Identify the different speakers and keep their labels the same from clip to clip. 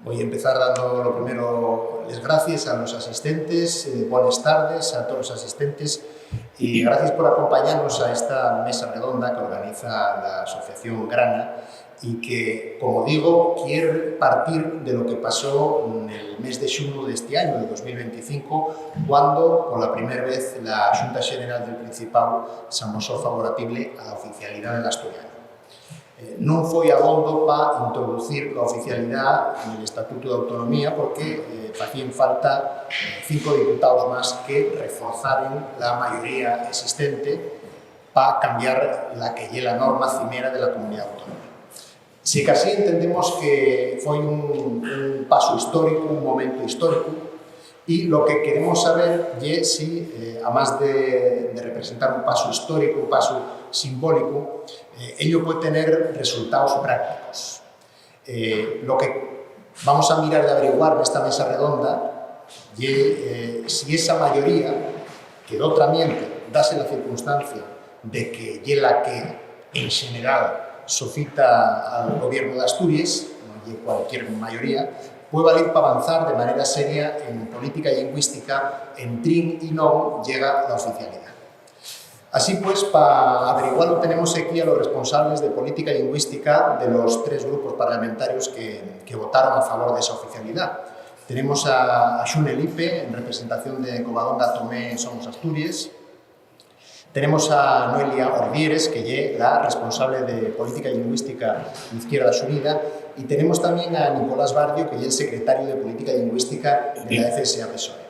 Speaker 1: Voy a empezar dando lo primero las gracias a los asistentes, buenas tardes a todos los asistentes y gracias por acompañarnos a esta mesa redonda que organiza la Asociación Grana y que, como digo, quiere partir de lo que pasó en el mes de xunio de este año, de 2025, cuando, por la primera vez, la Xunta Xeneral del Principado se amosó favorable a la oficialidade da asturiana. Non foi abondo para introducir a oficialidade no Estatuto de Autonomía porque facían falta 5 diputados máis que reforzaren a maioría existente para cambiar la que é a norma cimera de la Comunidad Autónoma. Si que así entendemos que foi un paso histórico, un momento histórico, y lo que queremos saber es si, además de representar un paso histórico, un paso simbólico, ello puede tener resultados prácticos. Lo que vamos a mirar de averiguar en esta mesa redonda es si esa mayoría, que dotramente dase la circunstancia de que é la que, en general, sofita al gobierno de Asturias, non é cualquier mayoría, puede valer para avanzar de manera seria en política lingüística, en trin y no llega la oficialidad. Así pues, para averiguarlo tenemos aquí a los responsables de política lingüística de los 3 grupos parlamentarios que votaron a favor de esa oficialidad. Tenemos a Xune Lipe, en representación de Covadonga Tomé Somos Asturias. Tenemos a Noelia Ordieres, que es la responsable de política lingüística de Izquierda Unida, y tenemos también a Nicolás Barrio, que es el secretario de política lingüística de la FSA-PSOE.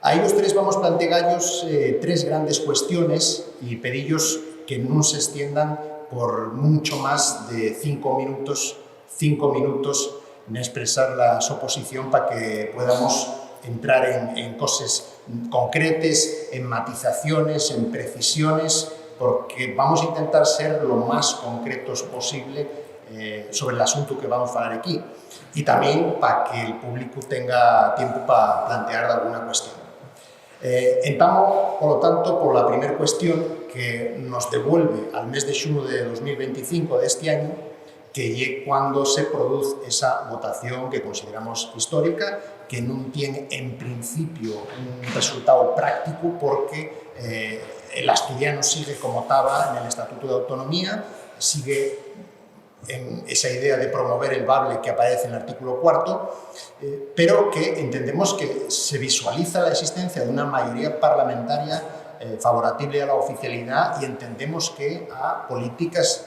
Speaker 1: A ellos 3 vamos a plantearlos 3 grandes cuestiones y pedirlos que no se extiendan por mucho más de 5 minutos en expresar la su posición para que podamos entrar en cosas concretas, en matizaciones, en precisiones, porque vamos a intentar ser lo más concretos posible sobre el asunto que vamos a hablar aquí y también para que el público tenga tiempo para plantear alguna cuestión. Entramos, por lo tanto, por la primera cuestión que nos devuelve al mes de xunio de 2025 de este año, que es cuando se produce esa votación que consideramos histórica, que no tiene en principio un resultado práctico porque el asturiano sigue como estaba en el Estatuto de Autonomía, sigue en esa idea de promover el bable que aparece en el artículo 4, pero que entendemos que se visualiza la existencia de una mayoría parlamentaria favorable a la oficialidad y entendemos que a políticas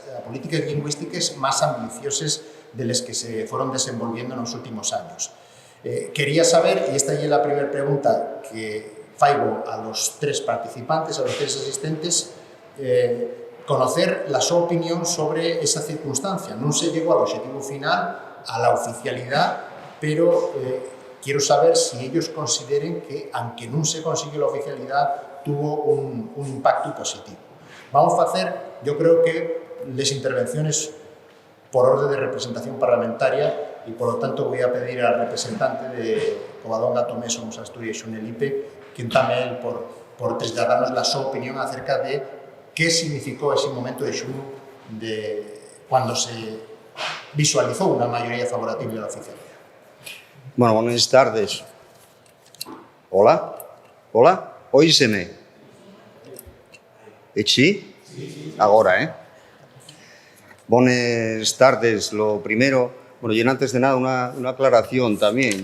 Speaker 1: lingüísticas más ambiciosas de las que se fueron desenvolviendo en los últimos años. Quería saber, y esta es la primera pregunta que faigo a los 3 participantes, a los 3 asistentes, conocer la su opinión sobre esa circunstancia. No se llegó al objetivo final, a la oficialidad, pero quiero saber si ellos consideren que, aunque no se consiguió la oficialidad, tuvo un impacto positivo. Vamos a hacer, yo creo que, las intervenciones por orden de representación parlamentaria y, por lo tanto, voy a pedir al representante de Covadonga Tomé Somos Asturias, Xune Lipe, quien también por trasladarnos la su opinión acerca de qué significó ese momento de xunio cuando se visualizó una mayoría favorable a la oficialidad.
Speaker 2: Bueno, buenas tardes. Hola, hola, oíseme. ¿Sí? Ahora, Buenas tardes. Lo primero, bueno, y antes de nada una aclaración también.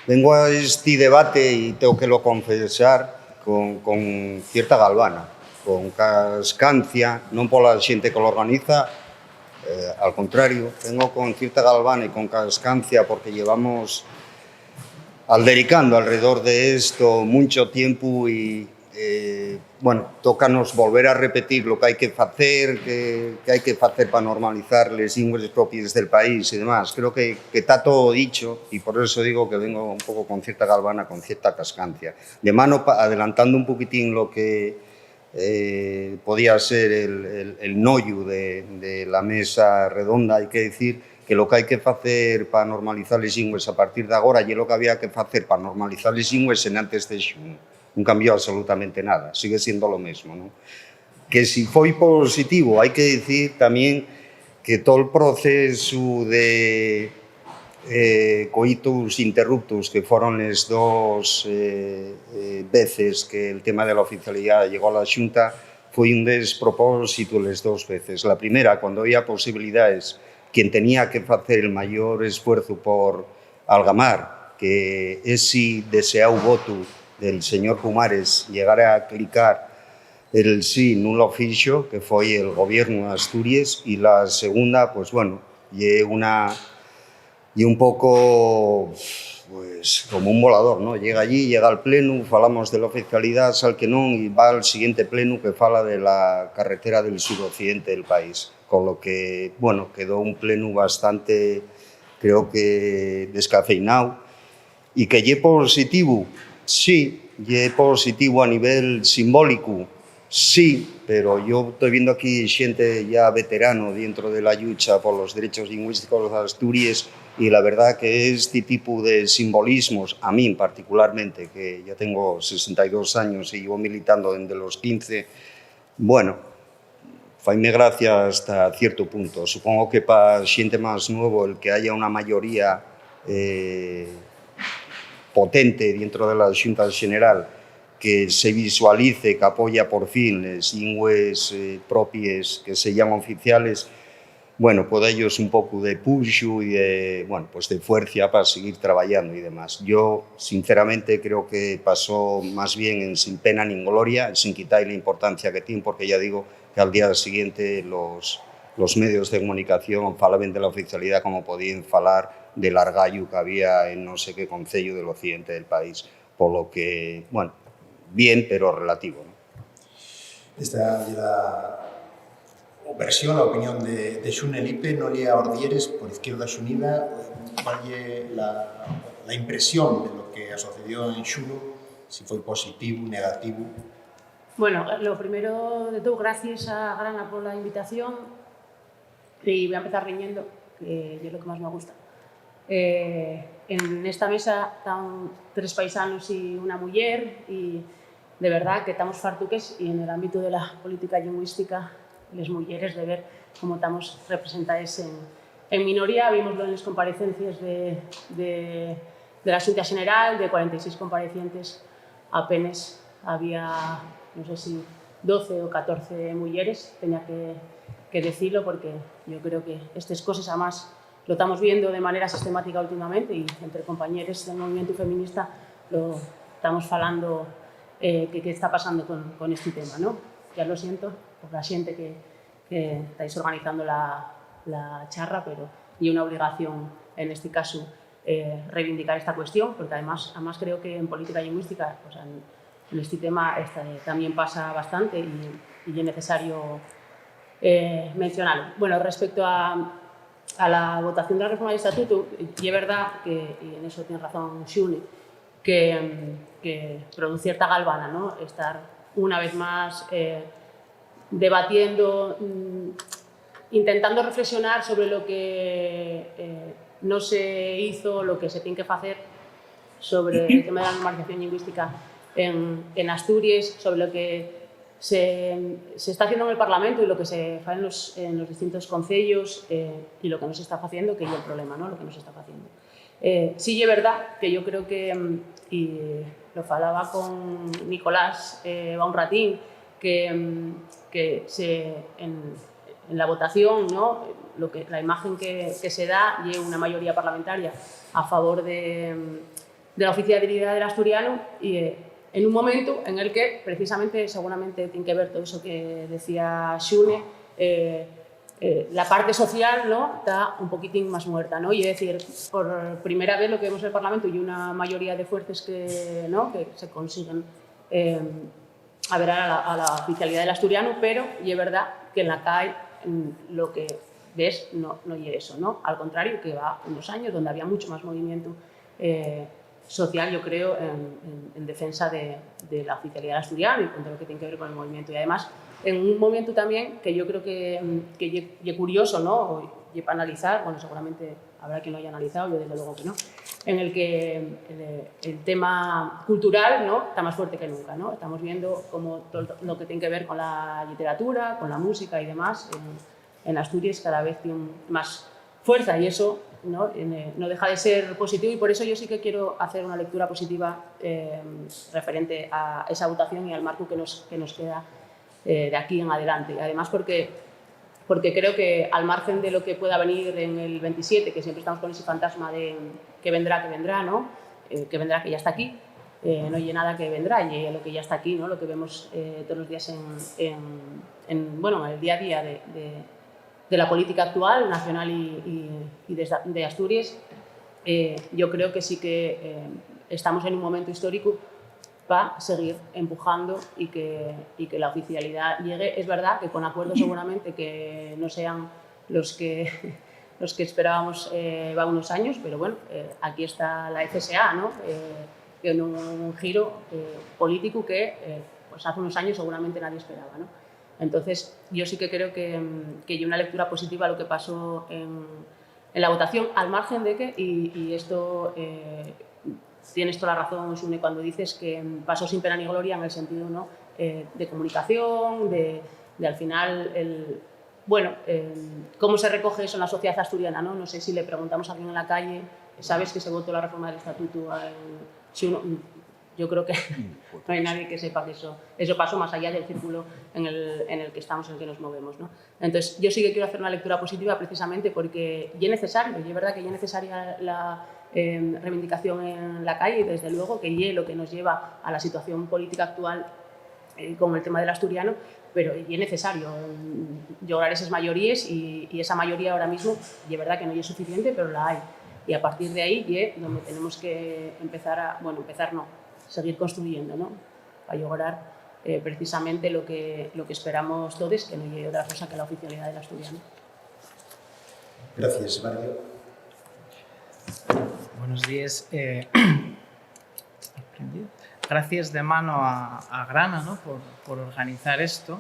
Speaker 2: Vengo a este debate y tengo que lo confesar con cierta galvana, con cascancia, non pola xente que lo organiza, al contrario, vengo con cierta galvana y con cascancia porque llevamos aldericando alrededor de esto mucho tiempo y, bueno, tócanos volver a repetir lo que hay que hacer, que hay que hacer para normalizar las lenguas propias del país y demás. Creo que está todo dicho y por eso digo que vengo un poco con cierta galvana, con cierta cascancia. De mano, adelantando un poquitín lo que podía ser el nollo de la mesa redonda, hay que decir que lo que hai que facer para normalizar les lingües a partir de agora é lo que había que facer para normalizar les lingües en antes de xunio. Non cambiou absolutamente nada, sigue siendo lo mesmo, ¿no? Que si foi positivo, hai que decir tamén que todo el proceso de coitus interruptus, que fueron las dos veces que el tema de la oficialidad llegó a la Xunta, fue un despropósito las dos veces. La primera, cuando había posibilidades, quien tenía que hacer el mayor esfuerzo por algamar que ese deseado voto del señor Pumares llegara a clicar el sí nulo oficio, que fue el gobierno de Asturias, y la segunda, pues bueno, y un poco pues como un volador, ¿no? Llega allí, llega al pleno, falamos de la oficialidad, sal que non, y va al siguiente pleno que fala de la carretera del suroccidente del país, con lo que, bueno, quedó un pleno bastante, creo que descafeinado, y que lle positivo, sí, lle positivo a nivel simbólico, sí, pero yo estoy viendo aquí xente ya veterano dentro de la lucha por los derechos lingüísticos de Asturias, y la verdad que este tipo de simbolismos, a mí particularmente, que ya tengo 62 años y llevo militando desde los 15, bueno, faime gracia hasta cierto punto. Supongo que para xente más nuevo el que haya una mayoría potente dentro de la Xunta General que se visualice, que apoya por fin las lingües propias que se llaman oficiales, bueno, pues ellos un poco de puxo y de, bueno, pues de fuerza para seguir trabajando y demás. Yo, sinceramente, creo que pasó más bien en sin pena ni gloria, sin quitar la importancia que tiene, porque ya digo que al día siguiente los medios de comunicación falaban de la oficialidad como podían falar del argallo que había en no sé qué concello del occidente del país, por lo que, bueno, bien, pero relativo, ¿no?
Speaker 1: Esta é a versión, a opinión de Xune Lipe, Nolia Ordieres, por Izquierda Xunida. ¿Cuál é la impresión de lo que sucedió en Xuno? Si foi positivo, negativo?
Speaker 3: Bueno, lo primero de todo, gracias a Grana por la invitación, y voy a empezar riñendo, que es lo que más me gusta. En esta mesa están 3 paisanos y una muller, y de verdad que estamos fartuques, y en el ámbito de la política lingüística, les mulleres, de ver cómo estamos representadas en minoría. Vimoslo en las comparecencias de la Xunta General, de 46 comparecientes, apenas había, no sé si 12 o 14 mulleres, tenía que decirlo, porque yo creo que estas cosas además lo estamos viendo de manera sistemática últimamente, y entre compañeros del movimiento feminista lo estamos falando que está pasando con este tema, ¿no? Ya lo siento por la xente que estáis organizando la charra, pero y una obligación en este caso reivindicar esta cuestión, porque además creo que en política lingüística, pues en este tema también pasa bastante, y es necesario mencionarlo. Bueno, respecto a la votación de la reforma del estatuto, y es verdad que, y en eso tiene razón Xune, que produce cierta galvana, ¿no? Estar una vez más debatiendo, intentando reflexionar sobre lo que no se hizo, lo que se tiene que hacer sobre el tema de la normalización lingüística en Asturias, sobre lo que se está haciendo en el Parlamento y lo que se hace en los distintos concellos, y lo que no se está haciendo, que es el problema, ¿no? Lo que no se está haciendo. Sí es verdad que yo creo que, y lo falaba con Nicolás va un ratín, que en la votación, ¿no? La imagen que se da y una mayoría parlamentaria a favor de la oficialidad del asturiano, y en un momento en el que precisamente seguramente tiene que ver todo eso que decía Xune, la parte social, ¿no? Está un poquitín más muerta, ¿no? Y es decir, por primera vez lo que vemos en el Parlamento y una mayoría de fuerzas que, ¿no? que se consiguen averrar a la oficialidad del asturiano, pero y es verdad que en la CAI lo que ves no es eso, ¿no? Al contrario, que va unos años donde había mucho más movimiento social, yo creo, en defensa de la oficialidad del asturiano y con todo lo que tiene que ver con el movimiento. Y además, en un momento también que yo creo que es curioso, ¿no? Y para analizar, bueno, seguramente habrá quien lo haya analizado, yo desde luego que no, en el que el tema cultural, ¿no? Está más fuerte que nunca, ¿no? Estamos viendo cómo todo lo que tiene que ver con la literatura, con la música y demás, en Asturias cada vez tiene más fuerza y eso no deja de ser positivo y por eso yo sí que quiero hacer una lectura positiva referente a esa votación y al marco que nos queda de aquí en adelante. Además porque creo que al margen de lo que pueda venir en el 27, que siempre estamos con ese fantasma de que vendrá, ¿no? Que vendrá, que ya está aquí, no hay nada que vendrá, y lo que ya está aquí, ¿no? Lo que vemos todos los días en el día a día de la política actual, nacional y de Asturias, yo creo que sí que estamos en un momento histórico para seguir empujando y que la oficialidad llegue. Es verdad que con acuerdos seguramente que no sean los que esperábamos va unos años, pero bueno, aquí está la FSA, ¿no? En un giro político que pues hace unos años seguramente nadie esperaba, ¿no? Entonces, yo sí que creo que hay una lectura positiva a lo que pasó en la votación, al margen de que, y esto tienes toda la razón, Sune, cuando dices que pasó sin pena ni gloria en el sentido, ¿no? De comunicación, de al final, cómo se recoge eso en la sociedad asturiana, ¿no? No sé si le preguntamos a alguien en la calle, ¿sabes que se votó la reforma del estatuto? Yo creo que no hay nadie que sepa que eso pasó más allá del círculo en el que estamos, en el que nos movemos, ¿no? Entonces, yo sí que quiero hacer una lectura positiva precisamente porque ya es necesario, y es verdad que ya es necesaria la reivindicación en la calle y desde luego que ya lo que nos lleva a la situación política actual con el tema del asturiano, pero ya es necesario lograr esas mayorías y esa mayoría ahora mismo, y es verdad que no es suficiente, pero la hay. Y a partir de ahí es donde tenemos que seguir construyendo, ¿no? Para lograr precisamente lo que esperamos todos, que no llegue otra cosa que la oficialidad del asturiano.
Speaker 1: Gracias, Mario.
Speaker 4: Buenos días. Gracias de mano a Grana, ¿no? por organizar esto.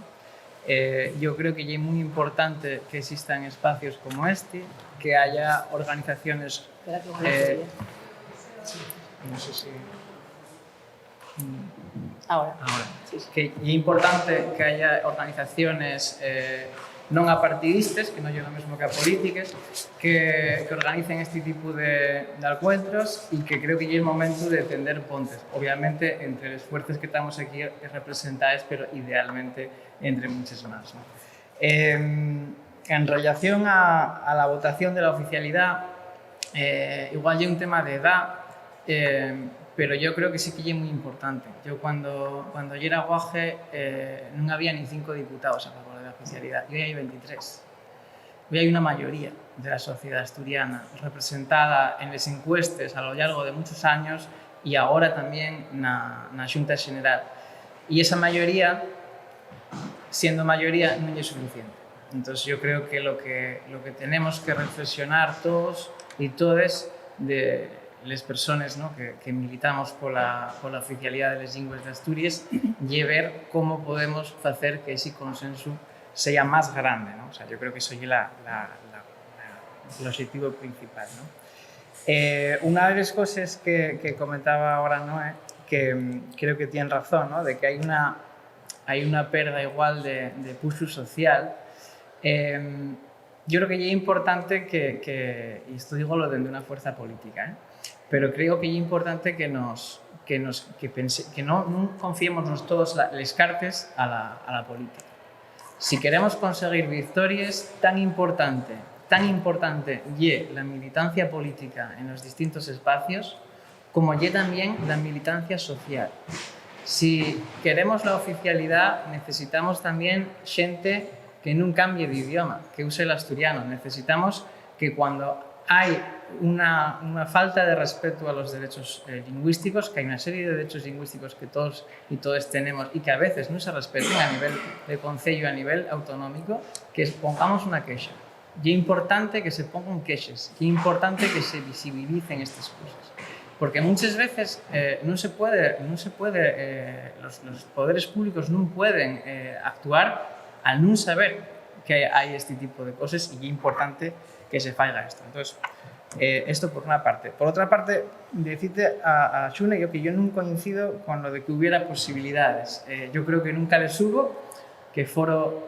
Speaker 4: Yo creo que ya es muy importante que existan espacios como este, que haya organizaciones... no sé si...
Speaker 3: Ahora.
Speaker 4: Sí. Que é importante que haya organizaciones non apartidistas, que non é o mesmo que a políticas, que organicen este tipo de encuentros e que creo que é o momento de tender pontes. Obviamente, entre os fuerzas que estamos aquí representadas, pero idealmente entre muchas más, ¿no? En relación a la votación de la oficialidad, igual é un tema de edad, pero yo creo que sí que es muy importante. Yo cuando yo era guaje no había ni 5 diputados a favor de la oficialidad, hoy hay 23. Hoy hay una mayoría de la sociedad asturiana representada en las encuestas a lo largo de muchos años y ahora también en la Xunta General. Y esa mayoría, siendo mayoría, no es suficiente. Entonces yo creo que lo que tenemos que reflexionar todos y todas de las personas, ¿no? que militamos por la oficialidad de las lenguas de Asturias y ver cómo podemos hacer que ese consenso sea más grande, ¿no? O sea, yo creo que eso es el objetivo principal, ¿no? Una de las cosas que comentaba ahora Noé, que creo que tiene razón, ¿no? De que hay una pérdida igual de pulso social. Yo creo que es importante y esto digo lo de una fuerza política, pero creo que es importante que no confiemos todos las cartas a la política. Si queremos conseguir victorias, tan importante es la militancia política en los distintos espacios como es también la militancia social. Si queremos la oficialidad, necesitamos también gente que no cambie de idioma, que use el asturiano. Necesitamos que cuando hay una falta de respeto a los derechos lingüísticos, que hay una serie de derechos lingüísticos que todos y todas tenemos y que a veces no se respeten a nivel de concello, a nivel autonómico, que pongamos una queja. Y es importante que se pongan quejas, y es importante que se visibilicen estas cosas. Porque muchas veces los poderes públicos no pueden actuar al no saber que hay este tipo de cosas, y es importante que se haga esto. Entonces, esto por una parte. Por otra parte, decirte a Xune que yo nunca coincido con lo de que hubiera posibilidades. Yo creo que nunca les hubo, que Foro,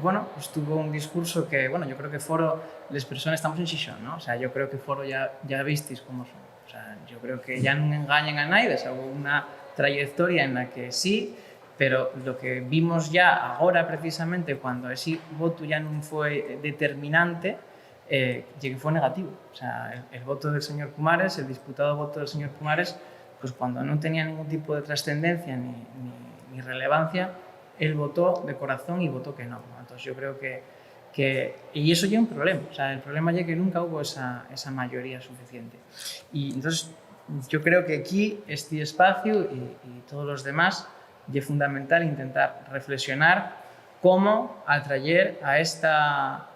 Speaker 4: bueno, pues tuvo un discurso que, bueno, yo creo que Foro, las personas estamos en Xixón, ¿no? O sea, yo creo que Foro ya visteis cómo son. O sea, yo creo que ya no engañan a nadie, es algo, una trayectoria en la que sí, pero lo que vimos ya ahora precisamente, cuando ese voto ya no fue determinante, que fue negativo. O sea, el voto del señor Pumares, el disputado voto del señor Pumares, pues cuando no tenía ningún tipo de trascendencia ni relevancia, él votó de corazón y votó que no. Entonces yo creo y eso ya es un problema. O sea, el problema ya que nunca hubo esa mayoría suficiente. Y entonces yo creo que aquí este espacio y todos los demás es fundamental intentar reflexionar cómo atraer a esta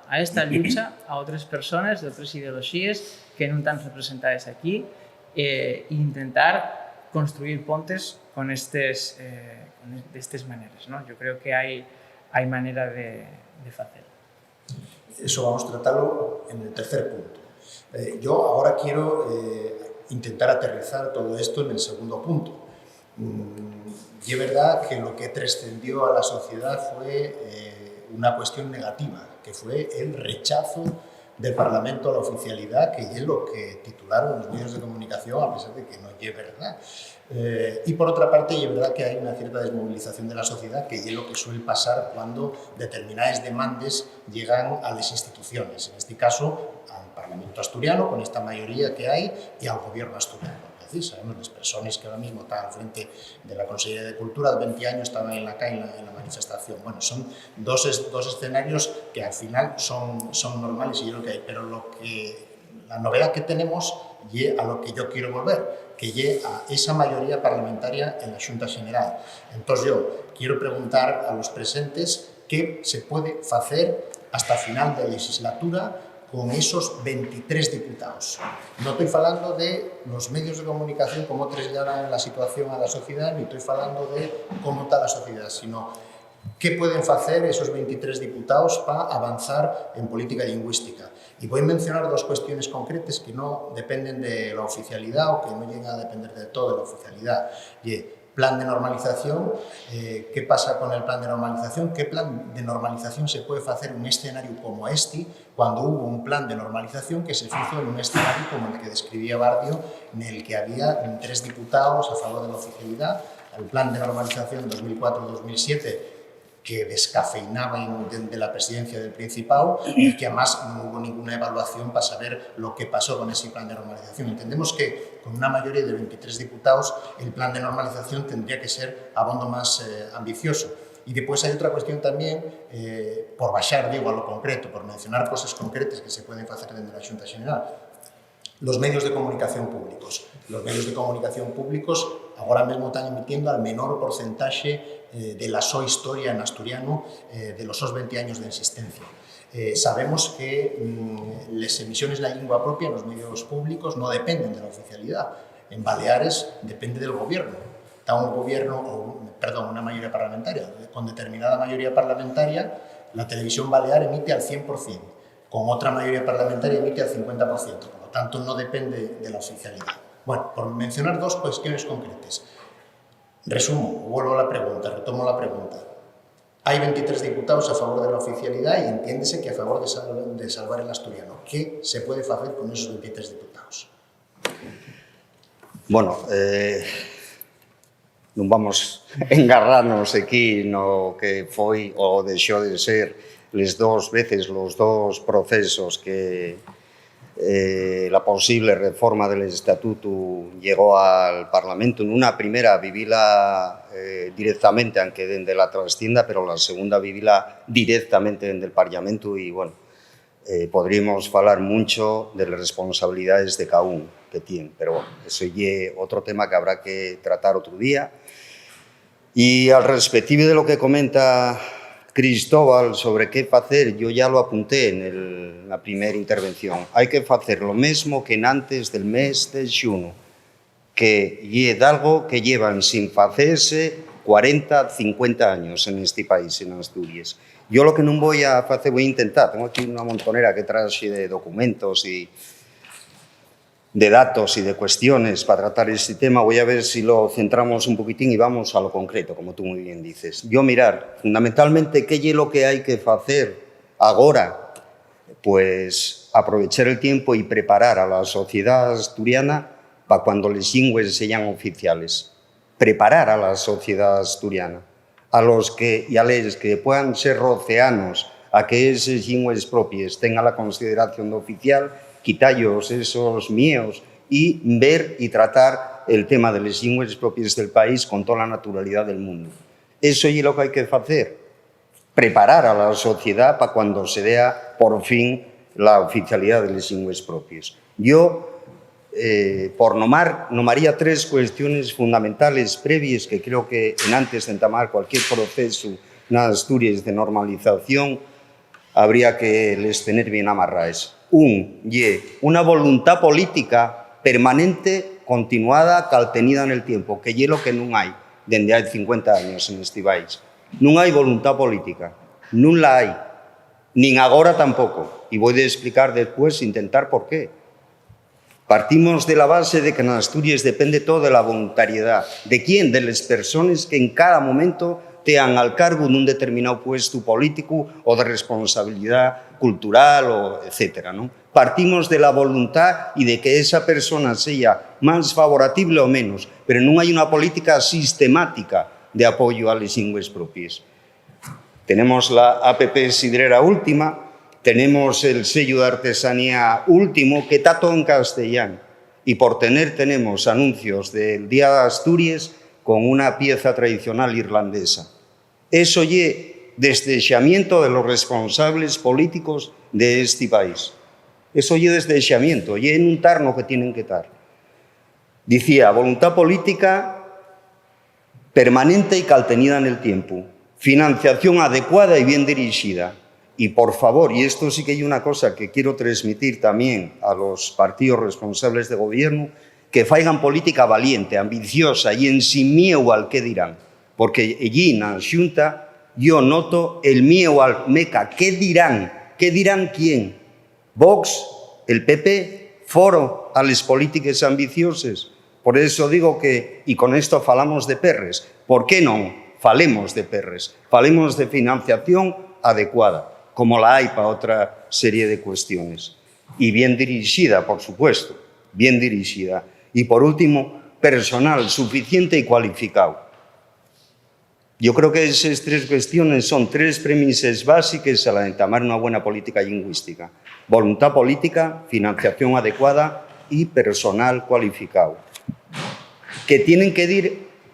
Speaker 4: lucha a otras personas de otras ideologías que no están representadas aquí e intentar construir pontes con estas maneras, ¿no? Yo creo que hay manera de hacerlo.
Speaker 1: Eso vamos a tratarlo en el tercer punto. Yo ahora quiero intentar aterrizar todo esto en el segundo punto. Y es verdad que lo que trascendió a la sociedad fue una cuestión negativa, que fue el rechazo del Parlamento a la oficialidad, que es lo que titularon los medios de comunicación, a pesar de que no es verdad. Y por otra parte, es verdad que hay una cierta desmovilización de la sociedad, que es lo que suele pasar cuando determinadas demandas llegan a las instituciones, en este caso al Parlamento asturiano, con esta mayoría que hay, y al gobierno asturiano. Sabemos las personas que ahora mismo están al frente de la Consellería de Cultura, de 20 años estaban en la calle en la manifestación. Bueno, son dos escenarios que al final son normales y es lo que hay, pero la novedad que tenemos y a lo que yo quiero volver, que llegue a esa mayoría parlamentaria en la Xunta General. Entonces yo quiero preguntar a los presentes qué se puede hacer hasta final de legislatura con esos 23 diputados. No estoy hablando de los medios de comunicación, cómo trasladan la situación a la sociedad, ni estoy hablando de cómo está la sociedad, sino qué pueden hacer esos 23 diputados para avanzar en política lingüística. Y voy a mencionar dos cuestiones concretas que no dependen de la oficialidad o que no llegan a depender del todo de la oficialidad. Plan de normalización, ¿qué pasa con el plan de normalización? ¿Qué plan de normalización se puede hacer en un escenario como este, cuando hubo un plan de normalización que se hizo en un escenario como el que describía Bardio, en el que había 3 diputados a favor de la oficialidad, el plan de normalización 2004-2007, que descafeinaba de la presidencia del Principado y que además no hubo ninguna evaluación para saber lo que pasó con ese plan de normalización. Entendemos que con una mayoría de 23 diputados el plan de normalización tendría que ser abondo más ambicioso. Y después hay otra cuestión también, por baixar, digo, a lo concreto, por mencionar cosas concretas que se pueden hacer dentro de la Xunta General. Los medios de comunicación públicos. Los medios de comunicación públicos ahora mismo están emitiendo al menor porcentaje de la súa historia en asturiano de los 20 años de existencia. Sabemos que las emisiones de la lengua propia en los medios públicos no dependen de la oficialidad. En Baleares depende del gobierno. Está un gobierno, una mayoría parlamentaria. Con determinada mayoría parlamentaria, la televisión balear emite al 100%. Con otra mayoría parlamentaria emite al 50%. Por lo tanto, no depende de la oficialidad. Bueno, por mencionar dos cuestiones concretas. Resumo, vuelvo a la pregunta, retomo la pregunta. Hay 23 diputados a favor de la oficialidad y entiéndese que a favor de salvar el asturiano. ¿Qué se puede hacer con esos 23 diputados?
Speaker 2: Bueno, non vamos engarrarnos aquí no que foi ou deixou de ser les dos veces los dos procesos que la posible reforma del estatuto llegó al Parlamento. En una primera vivila directamente, aunque desde la trastienda, pero la segunda vivila directamente desde el Parlamento y bueno, podríamos falar mucho de las responsabilidades de cada uno que tiene, pero bueno, eso es otro tema que habrá que tratar otro día. Y al respectivo de lo que comenta Cristóbal sobre qué hacer, yo ya lo apunté en la primera intervención. Hay que hacer lo mismo que antes del mes de xuno, que es algo que llevan sin hacerse 40, 50 años en este país, en Asturias. Yo lo que no voy a hacer, voy a intentar, tengo aquí una montonera que trae de documentos y de datos y de cuestiones para tratar este tema. Voy a ver si lo centramos un poquitín y vamos a lo concreto, como tú muy bien dices. Yo mirar, fundamentalmente, ¿qué es lo que hai que facer agora? Pues aprovechar el tiempo y preparar a la sociedad asturiana para cuando les lingües sean oficiales. Preparar a la sociedad asturiana, a los que y a les que puedan ser roceanos a que esos lingües propios tengan la consideración de oficial, quitallos esos míos y ver y tratar el tema de los lingües propios del país con toda la naturalidad del mundo. Eso es lo que hay que hacer, preparar a la sociedad para cuando se dé por fin la oficialidad de los lingües propios. Yo, por nomaría tres cuestiones fundamentales previas que creo que antes de entamar cualquier proceso en Asturias de normalización habría que les tener bien amarradas. Una voluntad política permanente, continuada, caltenida en el tiempo, que es lo que non hai dende hai 50 años en este país. Non hai voluntad política, non la hai, nin agora tampouco. E vou a explicar despois, intentar por qué. Partimos de la base de que en Asturias depende todo de la voluntariedad. ¿De quién? De las personas que en cada momento tean al cargo d'un determinado puesto político o de responsabilidad cultural, o etcétera, ¿no? Partimos de la voluntad y de que esa persona sea más favorable o menos, pero non hai unha política sistemática de apoyo a les lingües propias. Tenemos la APP Sidrera última, tenemos el sello de artesanía último, que está todo en castellano. Y por tenemos anuncios del Día de Asturias con una pieza tradicional irlandesa. Eso es desdexamiento de los responsables políticos de este país. Eso es desdexamiento, y en un tarno que tienen que estar. Decía, voluntad política permanente y caltenida en el tiempo. Financiación adecuada y bien dirigida. Y por favor, y esto sí que hay una cosa que quiero transmitir también a los partidos responsables de gobierno, que faigan política valiente, ambiciosa y en sin miedo al que dirán. Porque allí en la Xunta yo noto el miedo al meca. ¿Qué dirán? ¿Qué dirán quién? Vox, el PP, foro a las políticas ambiciosas. Por eso digo que, y con esto falamos de perres, ¿por qué no falemos de perres? Falemos de financiación adecuada, como la hay para otra serie de cuestiones. Y bien dirigida, por supuesto, bien dirigida. Y por último, personal suficiente y cualificado. Yo creo que esas tres cuestiones son tres premisas básicas a la de entamar una buena política lingüística. Voluntad política, financiación adecuada y personal cualificado. Que tienen que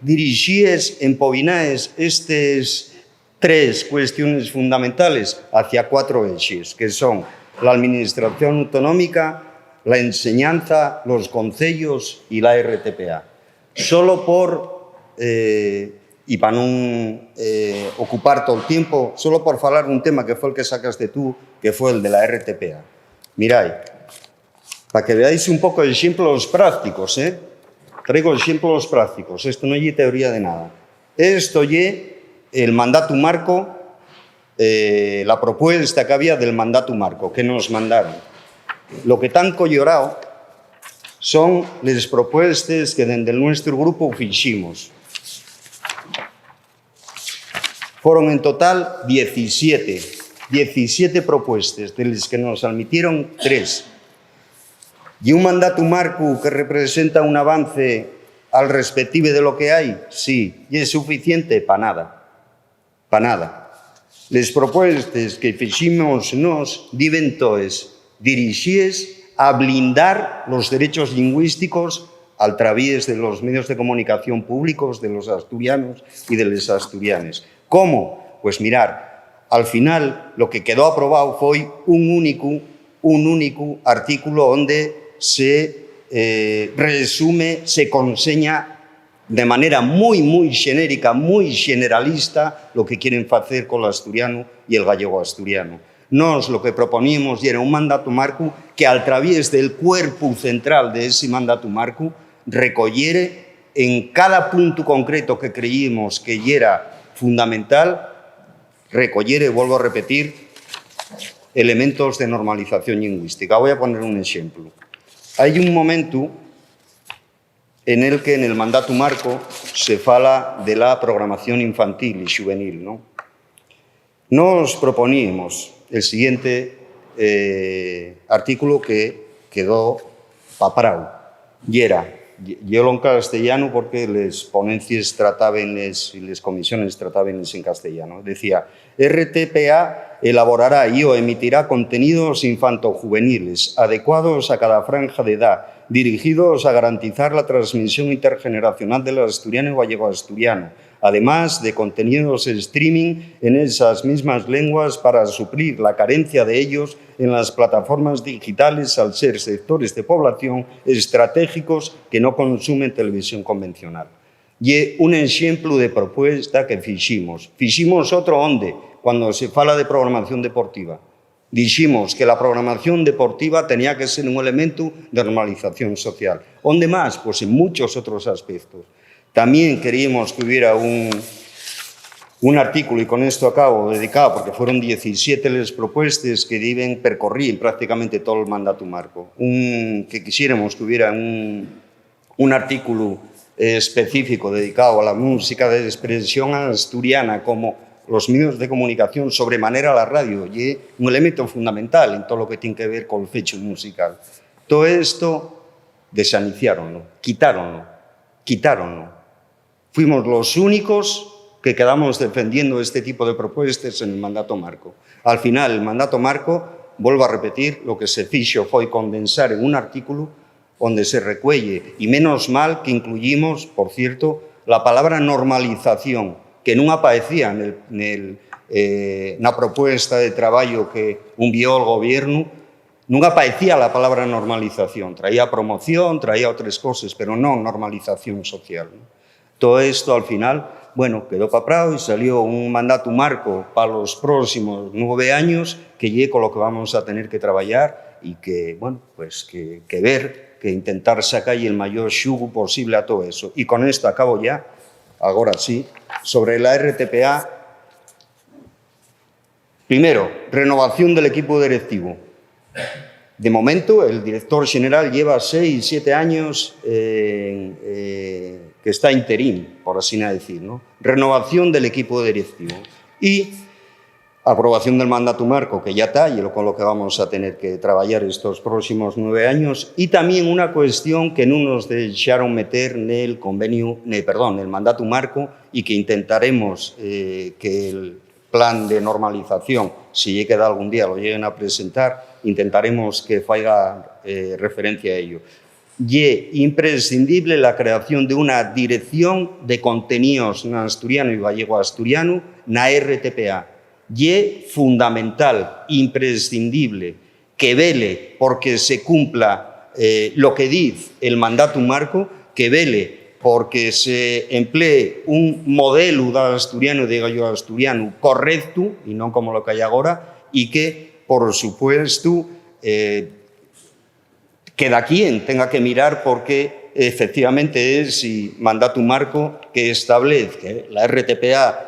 Speaker 2: dirigir empobinadas estas tres cuestiones fundamentales hacia cuatro ejes, que son la administración autonómica, la enseñanza, los concellos y la RTPA. Solo por, y para no ocupar todo el tiempo, solo por falar un tema que fue el que sacaste tú, que fue el de la RTPA. Mirad, para que veáis un poco de ejemplos prácticos, traigo ejemplos prácticos, esto no es teoría de nada. Esto es el mandato marco, la propuesta que había del mandato marco, que nos mandaron. Lo que tan collorado son las propuestas que desde nuestro grupo fiximos. Fueron en total 17 propuestas, de las que nos admitieron 3. ¿Y un mandato marco que representa un avance al respective de lo que hay? Sí. ¿Y es suficiente? Para nada. Para nada. Las propuestas que fiximos nos diven todas dirigidas a blindar los derechos lingüísticos a través de los medios de comunicación públicos de los asturianos y de las asturianas. ¿Cómo? Pues mirar, al final lo que quedó aprobado fue un único artículo donde se resume, se conseña de manera muy genérica, muy generalista, lo que quieren hacer con el asturiano y el gallego asturiano. Nos lo que proponíamos era un mandato marco que a través del cuerpo central de ese mandato marco recogiere en cada punto concreto que creímos que era fundamental, recogiere, vuelvo a repetir, elementos de normalización lingüística. Voy a poner un ejemplo. hai un momento en el que en el mandato marco se fala de la programación infantil y juvenil, ¿no? Nos proponíamos el siguiente artículo que quedó paprao, y era, yo en castellano porque les ponencias trataban y les comisiones trataban en castellano, decía, RTPA elaborará y o emitirá contenidos infanto-juveniles adecuados a cada franja de edad, dirigidos a garantizar la transmisión intergeneracional del asturiano y gallego-asturiano, además de contenidos streaming en esas mismas lenguas para suplir la carencia de ellos en las plataformas digitales al ser sectores de población estratégicos que no consumen televisión convencional. Y un exemplo de propuesta que fiximos. Fiximos outro onde, cuando se fala de programación deportiva. Dijimos que la programación deportiva tenía que ser un elemento de normalización social. ¿Dónde más? Pues en muchos otros aspectos. También queríamos que hubiera un artículo, y con esto acabo, dedicado, porque fueron 17 las propuestas que deben percorrer prácticamente todo el mandato marco. Que quisiéramos que hubiera un artículo específico dedicado a la música de expresión asturiana como los medios de comunicación, sobremanera la radio, y un elemento fundamental en todo lo que tiene que ver con el fecho musical. Todo esto desaniciaronlo, quitáronlo. Fuimos los únicos que quedamos defendiendo este tipo de propuestas en el mandato marco. Al final, el mandato marco, vuelvo a repetir, lo que se fixo foi condensar en un artículo donde se recuelle, y menos mal que incluimos, por cierto, la palabra normalización, que non aparecía na propuesta de traballo que enviou o goberno, non aparecía la palabra normalización, traía promoción, traía outras cosas, pero non normalización social. Todo esto, al final, bueno, quedó paprao y salió un mandato marco para los próximos 9 años, que lle con lo que vamos a tener que traballar y que, bueno, pues que ver, que intentar sacar el mayor xugo posible a todo eso. Y con esto acabo ya, agora sí, sobre la RTPA. Primero, renovación del equipo directivo. De momento, el director general lleva 6, 7 años que está interín, por así decir, ¿no? Renovación del equipo directivo. Y aprobación del mandato marco, que ya está, y con lo que vamos a tener que trabajar estos próximos 9 años. Y también una cuestión que no nos dejaron meter en el mandato marco, y que intentaremos que el plan de normalización, si llegue algún día, lo lleguen a presentar, intentaremos que haga referencia a ello. Y imprescindible la creación de una dirección de contenidos en asturiano y gallego-asturiano na RTPA. Y fundamental, imprescindible, que vele porque se cumpla lo que dice el mandato marco, que vele porque se emplee un modelo de asturiano e de gallego-asturiano correcto, y non como lo que hai agora, e que, por supuesto, que daquien tenga que mirar porque efectivamente es si mandato marco que establece la RTPA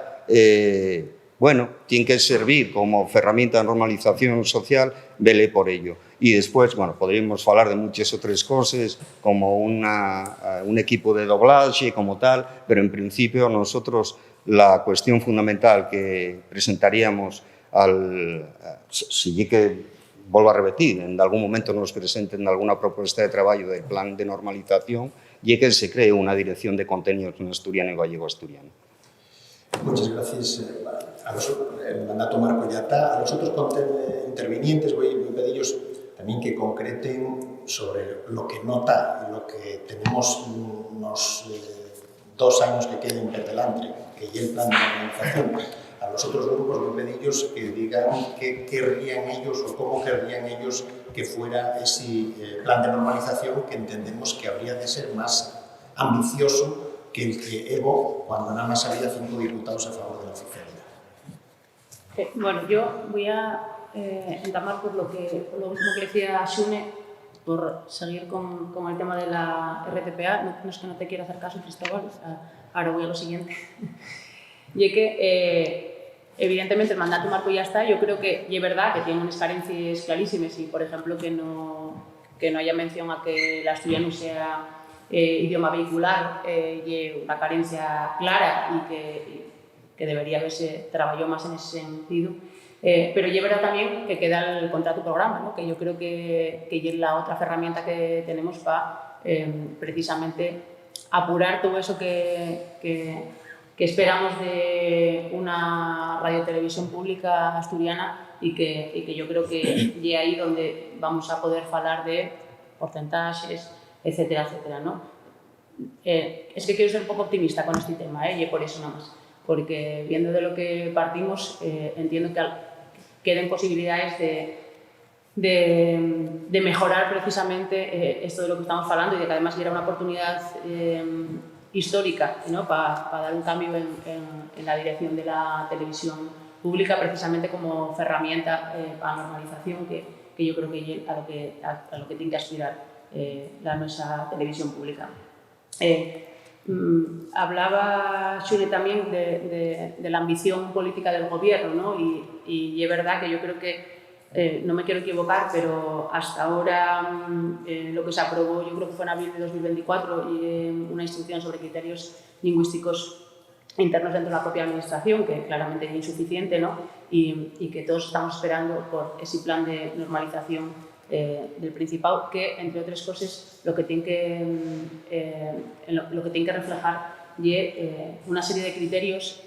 Speaker 2: tiene que servir como herramienta de normalización social, vele por ello. Y después, podríamos hablar de muchas otras cosas, como un equipo de doblaje, como tal, pero en principio nosotros la cuestión fundamental que presentaríamos si que, vuelvo a repetir, en algún momento nos presenten alguna propuesta de trabajo del plan de normalización, y que se cree una dirección de contenidos en asturiano y gallego-asturiano.
Speaker 1: Muchas gracias. El mandato marco ya está. A los otros intervinientes voy a pedirles también que concreten sobre lo que no está y lo que tenemos unos 2 años que queden por delante, que ya el plan de normalización. A los otros grupos voy a pedirles que digan qué querrían ellos o cómo querrían ellos que fuera ese plan de normalización, que entendemos que habría de ser más ambicioso que el que Evo, cuando nada más había 5 diputados a favor de la oficialidad.
Speaker 3: Bueno, yo voy a entamar por lo mismo que decía Xune, por seguir con el tema de la RTPA. No es que no te quiera hacer caso, Cristóbal, ahora voy a lo siguiente. Y es que, evidentemente, el mandato marco ya está. Yo creo que es verdad que tiene unas carencias clarísimas y, por ejemplo, que que no haya mención a que el asturiano sea idioma vehicular y una carencia clara y que debería haberse trabajado más en ese sentido. Pero es verdad también que queda el contrato programa, ¿no? Que yo creo que es la otra herramienta que tenemos para precisamente apurar todo eso que esperamos de una radiotelevisión pública asturiana y que yo creo que es ahí donde vamos a poder hablar de porcentajes, etcétera, etcétera, ¿no? Es que quiero ser un poco optimista con este tema, y por eso nada más, porque viendo de lo que partimos, entiendo que queden posibilidades de mejorar precisamente esto de lo que estamos hablando y de que además era una oportunidad histórica, ¿no? para dar un cambio en la dirección de la televisión pública, precisamente como herramienta para la normalización, que yo creo que es a lo que tiene que aspirar la nuestra televisión pública. Hablaba Xune también de la ambición política del gobierno, ¿no? Y es verdad que yo creo que, no me quiero equivocar, pero hasta ahora lo que se aprobó, yo creo que fue en abril de 2024, una instrucción sobre criterios lingüísticos internos dentro de la propia administración, que claramente es insuficiente, ¿no? Y que todos estamos esperando por ese plan de normalización del Principado, que, entre otras cosas, lo que tiene que reflejar es una serie de criterios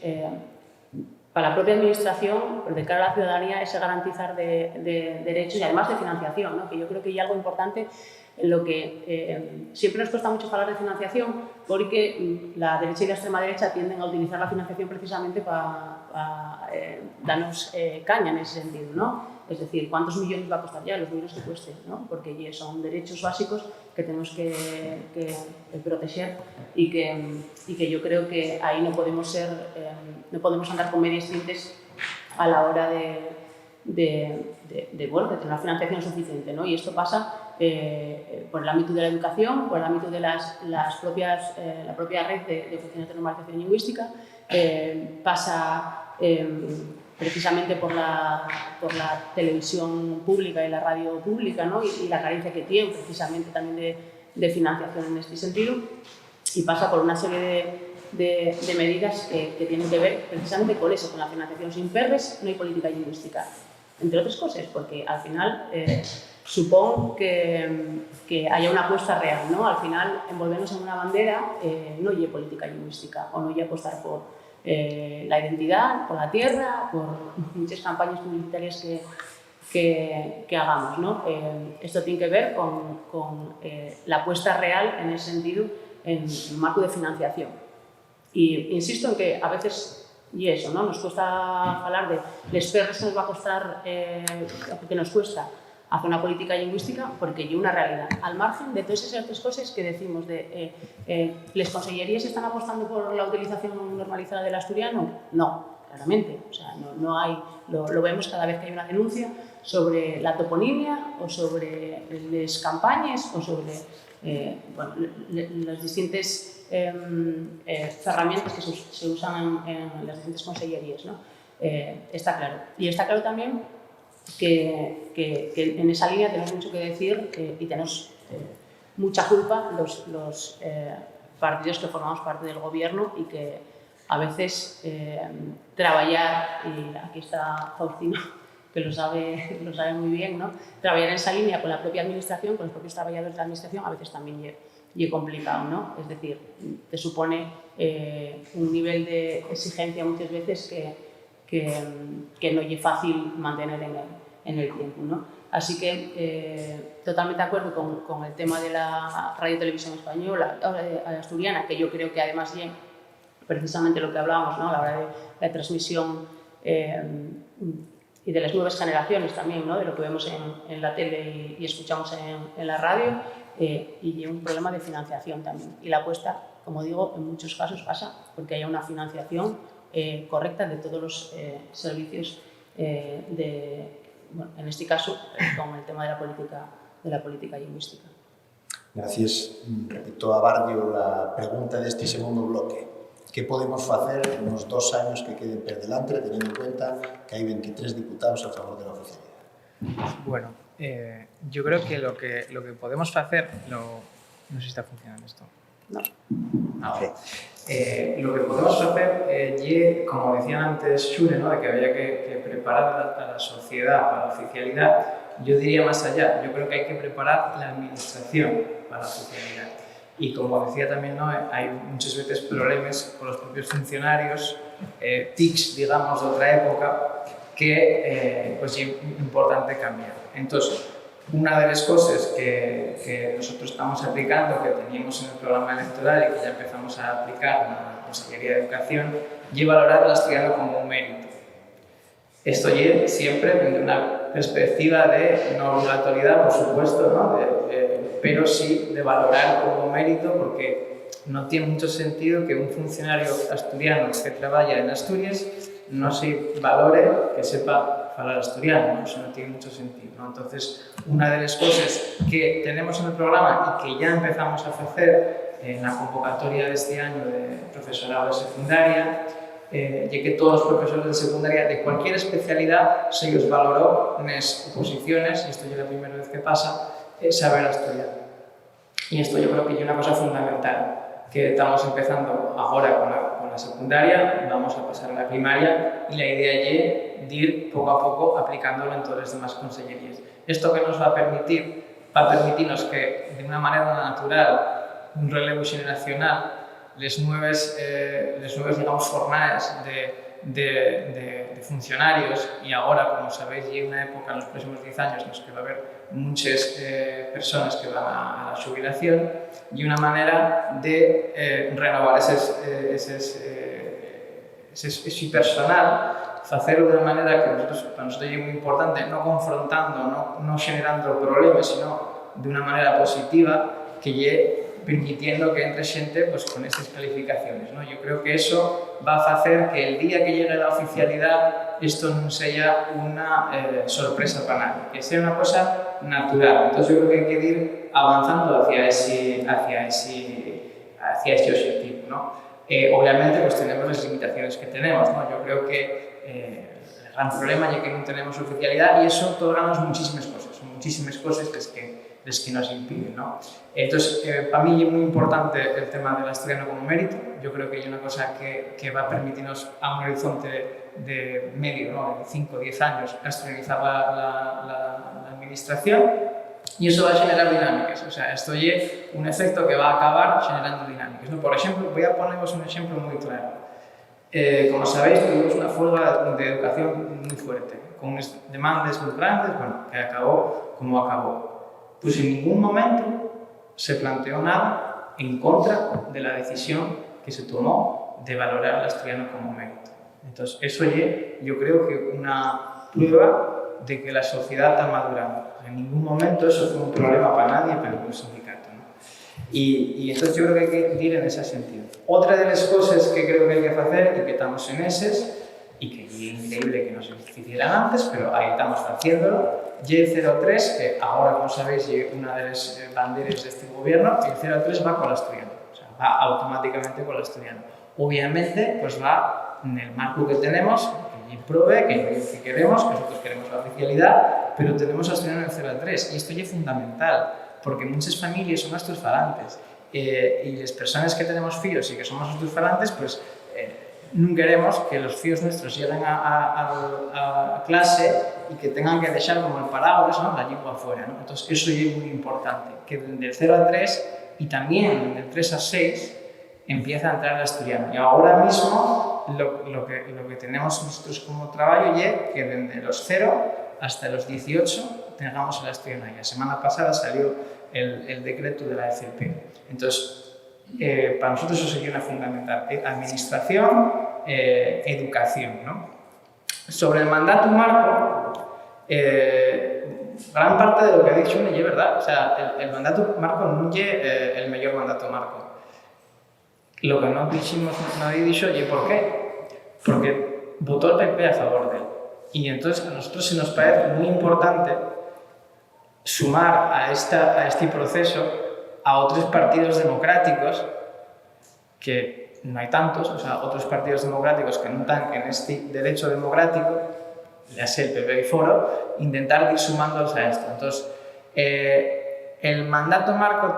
Speaker 3: para la propia administración, pero de cara a la ciudadanía, ese garantizar de derechos y además de financiación, ¿no? Que yo creo que hay algo importante en lo que siempre nos cuesta mucho hablar de financiación, porque la derecha y la extrema derecha tienden a utilizar la financiación precisamente para darnos caña en ese sentido, ¿no? Es decir, ¿cuántos millones va a costar ya? Los millones que cueste, ¿no? Porque son derechos básicos que tenemos que proteger y que yo creo que ahí no podemos andar con medias tintes a la hora de tener una financiación suficiente, ¿no? Y esto pasa por el ámbito de la educación, por el ámbito de la propia red de oficinas de normalización lingüística, pasa precisamente por la televisión pública y la radio pública, ¿no? y la carencia que tiene precisamente también de financiación en este sentido, y pasa por una serie de medidas que tienen que ver precisamente con eso, con la financiación. Sin PERRES no hay política lingüística, entre otras cosas, porque al final supongo que haya una apuesta real, ¿no? Al final, envolvernos en una bandera no hay política lingüística, o no hay apostar por la identidad, por la tierra, por muchas campañas publicitarias que hagamos, ¿no? Esto tiene que ver con la apuesta real en ese sentido en un marco de financiación. Y insisto en que a veces, y eso, ¿no? Nos cuesta hablar de les PERRES que nos va a costar, que nos cuesta hacer una política lingüística, porque hay una realidad. Al margen de todas esas otras cosas que decimos ¿les consellerías están apostando por la utilización normalizada del asturiano? No, claramente. O sea, no hay, lo vemos cada vez que hay una denuncia sobre la toponimia o sobre las campañas o sobre las distintas herramientas que se usan en las distintas consellerías, ¿no? Está claro. Y está claro también que en esa línea tenemos mucho que decir y tenemos mucha culpa los partidos que formamos parte del gobierno y que a veces trabajar, y aquí está Faustino que lo sabe muy bien, ¿no? Trabajar en esa línea con la propia administración, con los propios trabajadores de la administración, a veces también es complicado, ¿no? Es decir, te supone un nivel de exigencia muchas veces que no es fácil mantener en el tiempo, ¿no? Así que totalmente de acuerdo con el tema de la radio televisión española, asturiana, que yo creo que además es precisamente lo que hablábamos, ¿no? A la hora de la transmisión y de las nuevas generaciones también, ¿no? De lo que vemos en la tele y escuchamos en la radio, y un problema de financiación también. Y la apuesta, como digo, en muchos casos pasa porque haya una financiación correcta de todos los servicios bueno, en este caso, con el tema de la política lingüística.
Speaker 1: Gracias. Repito a Barrio la pregunta deste segundo bloque. Que podemos facer nos 2 años que queden per delante, teniendo en cuenta que hai 23 diputados a favor de la oficialidade?
Speaker 4: Bueno, yo creo que lo que podemos facer, no sei se está funcionando isto.
Speaker 3: No.
Speaker 4: Ahora. Lo que podemos hacer, como decían antes Xure, ¿no? De que había que preparar a la sociedad para la oficialidad, yo diría más allá, yo creo que hay que preparar la administración para la oficialidad. Y como decía también Noé, hay muchas veces problemas con los propios funcionarios, tics, digamos, de otra época, que pues es importante cambiar. Entonces, una de las cosas que nosotros estamos aplicando, que teníamos en el programa electoral y que ya empezamos a aplicar en la Consejería de Educación, es valorar al estudiante como un mérito. Esto es siempre desde una perspectiva de no obligatoriedad, por supuesto, ¿no? Pero sí de valorar como mérito, porque no tiene mucho sentido que un funcionario asturiano que trabaja en Asturias no se valore que sepa falar asturiano, ¿no? Eso no tiene mucho sentido, ¿no? Entonces, una de las cosas que tenemos en el programa y que ya empezamos a hacer en la convocatoria de este año de profesorado de secundaria, ya que todos los profesores de secundaria de cualquier especialidad se los valoró en las oposiciones, y esto ya es la primera vez que pasa, saber asturiano. Y esto yo creo que es una cosa fundamental, que estamos empezando ahora con la secundaria, vamos a pasar a la primaria, y la idea es de ir poco a poco aplicándolo en todas las demás consellerías. Esto que nos va a permitirnos que de una manera natural, un relevo generacional, les nuevas digamos, jornadas de funcionarios, y ahora, como sabéis, hay una época en los próximos 10 años en los que va a haber muchas personas que van a la jubilación, y una manera de renovar ese personal, hacerlo de una manera que para nosotros es muy importante, no confrontando, no generando problemas, sino de una manera positiva, que lleve permitiendo que entre gente pues, con esas calificaciones, ¿no? Yo creo que eso va a hacer que el día que llegue la oficialidad esto no sea una sorpresa para nadie, que sea una cosa natural. Entonces yo creo que hay que ir avanzando hacia ese objetivo, ¿no? Obviamente pues tenemos las limitaciones que tenemos, ¿no? Yo creo que el gran problema es que no tenemos oficialidad, y eso toca muchísimas cosas las que nos impiden, ¿no? Entonces, para mí es muy importante el tema del asturiano como mérito. Yo creo que es una cosa que va a permitirnos a un horizonte de medio, ¿no? De 5 o 10 años, asturianizar la administración, y eso va a generar dinámicas. O sea, esto es un efecto que va a acabar generando dinámicas, ¿no? Por ejemplo, voy a poneros un ejemplo muy claro. Como sabéis, tuvimos una huelga de educación muy fuerte, con unas demandas muy grandes, bueno, que acabó como acabó. Pues en ningún momento se planteó nada en contra de la decisión que se tomó de valorar al asturiano como mérito. Entonces, eso es, yo creo que una prueba de que la sociedad está madurando. En ningún momento eso fue un problema para nadie, pero para el sindicato, ¿no? Y entonces yo creo que hay que ir en ese sentido. Otra de las cosas que creo que hay que hacer, y que estamos en esas, y que es increíble que no se hicieran antes, pero ahí estamos haciéndolo, y el 03, que ahora, como sabéis, es una de las banderas de este gobierno, el 03 va con el asturiano, o sea, va automáticamente con el asturiano. Obviamente, pues va en el marco que tenemos, que provee, que queremos, que nosotros queremos la oficialidad, pero tenemos asturiano en el 03, y esto ya es fundamental, porque muchas familias son asturfalantes, y las personas que tenemos fíos y que somos asturfalantes, pues no queremos que los fíos nuestros lleguen a clase y que tengan que dejar como el paraguas, ¿no? La lengua afuera, ¿no? Entonces eso es muy importante, que desde el 0 a 3 y también del 3 a 6 empieza a entrar el asturiano. Y ahora mismo lo que tenemos nosotros como trabajo es que desde los 0 hasta los 18 tengamos el asturiano. Y la semana pasada salió el decreto de la FP. Entonces, para nosotros eso sería una fundamental. Administración, educación, ¿no? Sobre el mandato marco, gran parte de lo que ha dicho es verdad. O sea, el mandato marco no es el mejor mandato marco. Lo que no dijimos, nadie ha dicho, ¿y por qué? Porque votó el PP a favor de él. Y entonces a nosotros se nos parece muy importante sumar a este proceso a otros partidos democráticos, que no hay tantos, o sea, otros partidos democráticos que no están en este derecho democrático, la SEL, PP y Foro, intentar ir sumándolos a esto. Entonces, el mandato marco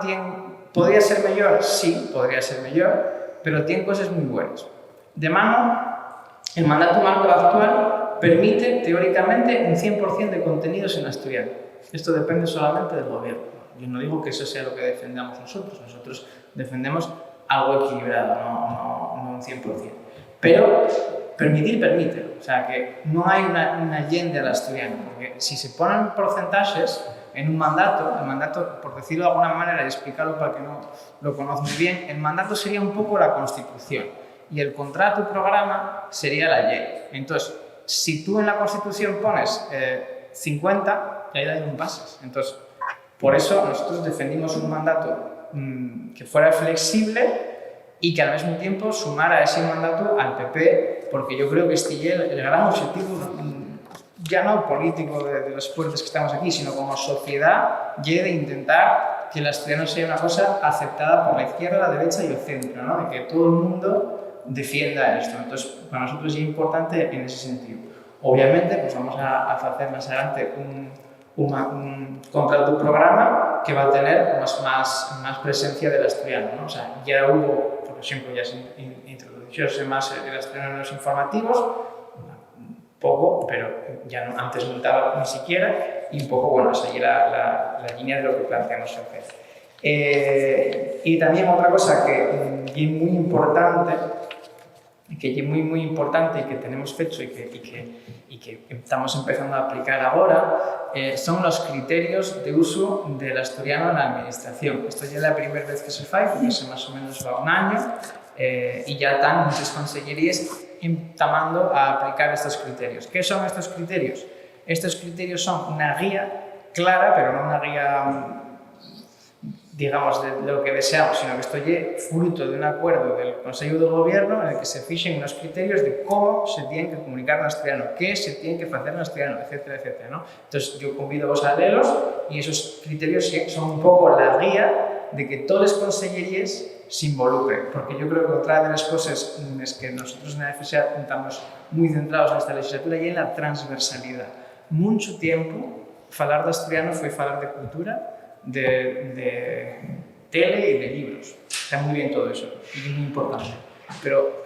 Speaker 4: podría ser mellor? Sí, podría ser mellor, pero tiene cosas muy buenas. De mano, el mandato marco actual permite, teóricamente, un 100% de contenidos en asturiano. Esto depende solamente del gobierno. Yo no digo que eso sea lo que defendamos nosotros. Nosotros defendemos algo equilibrado, no un 100%. Pero permitir, permite. O sea, que no hay una yende al asturiano. Porque si se ponen porcentajes en un mandato, el mandato, por decirlo de alguna manera y explicarlo para que no lo conozca muy bien, el mandato sería un poco la Constitución y el contrato programa sería la ley. Entonces, si tú en la Constitución pones 50, ya de ahí no pasas. Entonces, por eso nosotros defendimos un mandato que fuera flexible y que al mismo tiempo sumara ese mandato al PP, porque yo creo que este es el gran objetivo, ya no político de los fuertes que estamos aquí, sino como sociedad, y de intentar que el asturiano sea una cosa aceptada por la izquierda, la derecha y el centro, ¿no? De que todo el mundo defienda esto. Entonces, para nosotros es importante en ese sentido. Obviamente, pues vamos a hacer más adelante un contrato programa que va a tener más presencia del asturiano, ¿no? O sea, ya hubo, por ejemplo, ya se introdujo más el asturiano en los informativos, poco, pero ya no, antes no estaba ni siquiera, y un poco, bueno, seguir la línea de lo que planteamos hacer. Y también otra cosa que es muy importante, y que tenemos hecho y que estamos empezando a aplicar ahora, son los criterios de uso del asturiano en la administración. Esto ya es la primera vez que se fa, porque hace más o menos va un año, y ya están muchas consellerías entamando a aplicar estos criterios. ¿Qué son estos criterios? Estos criterios son una guía clara, pero no una guía, digamos, de lo que deseamos, sino que esto es fruto de un acuerdo del Consejo de Gobierno en el que se fijen unos criterios de cómo se tienen que comunicar en asturiano, qué se tiene que hacer en asturiano, etcétera, etcétera, ¿no? Entonces, yo convido a vos a leerlos y esos criterios son un poco la guía de que todas las consellerías se involucren, porque yo creo que otra de las cosas es que nosotros en la FSA estamos muy centrados en esta legislatura y en la transversalidad. Mucho tiempo, falar de asturiano fue falar de cultura, de tele y de libros. Está muy bien todo eso y es muy importante. Pero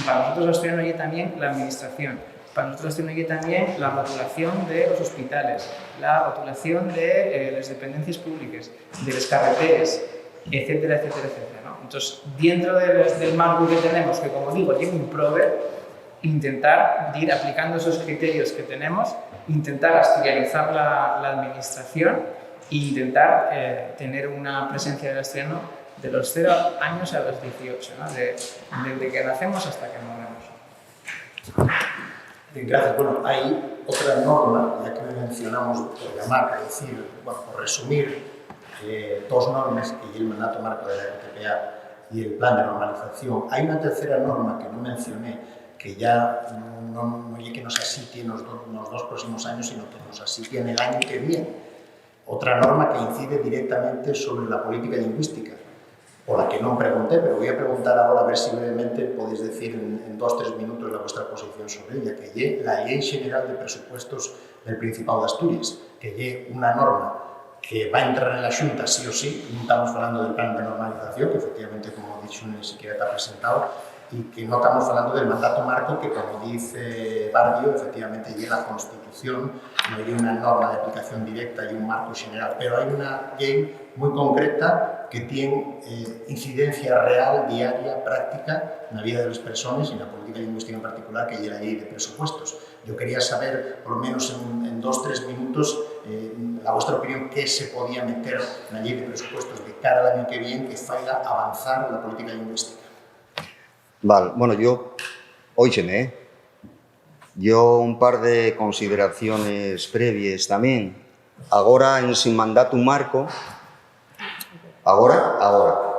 Speaker 4: para nosotros asturiano hay también la administración, para nosotros asturiano hay también la rotulación de los hospitales, la rotulación de las dependencias públicas, de las carreteras, etcétera, etcétera, etcétera, ¿no? Entonces, dentro del marco que tenemos, que como digo, tiene un prove, intentar ir aplicando esos criterios que tenemos, intentar asturianizar la administración e intentar tener una presencia del asturiano de los 0 años a los 18, ¿no? Desde que nacemos hasta que moremos.
Speaker 1: Gracias. Bueno, hay otra norma, ya que mencionamos por llamar, es decir, bueno, por resumir, dos normas, que el mandato marco de la RTPA y el plan de normalización. Hay una tercera norma que no mencioné, que ya no es que nos asitie en los dos próximos años, sino que nos asitie en el año que viene. Otra norma que incide directamente sobre la política lingüística, por la que no pregunté, pero voy a preguntar ahora a ver si brevemente podéis decir en 2-3 minutos la vuestra posición sobre ella, que es la Ley General de Presupuestos del Principado de Asturias, que es una norma que va a entrar en la Xunta sí o sí. No estamos hablando del plan de normalización, que efectivamente, como he dicho, ni siquiera está presentado, y que no estamos hablando del mandato marco, que, como dice Barrio, efectivamente es la Constitución, no hay una norma de aplicación directa y un marco general, pero hay una ley muy concreta que tiene incidencia real, diaria, práctica en la vida de las personas y en la política lingüística en particular, que es la Ley de Presupuestos. Yo quería saber, por lo menos en 2-3 minutos, la vuestra opinión, qué se podía meter en la Ley de Presupuestos de cara al año que viene que faga avanzar la política lingüística.
Speaker 2: Vale, bueno, óyeme, yo un par de consideraciones previas también. Ahora, en sin mandato marco,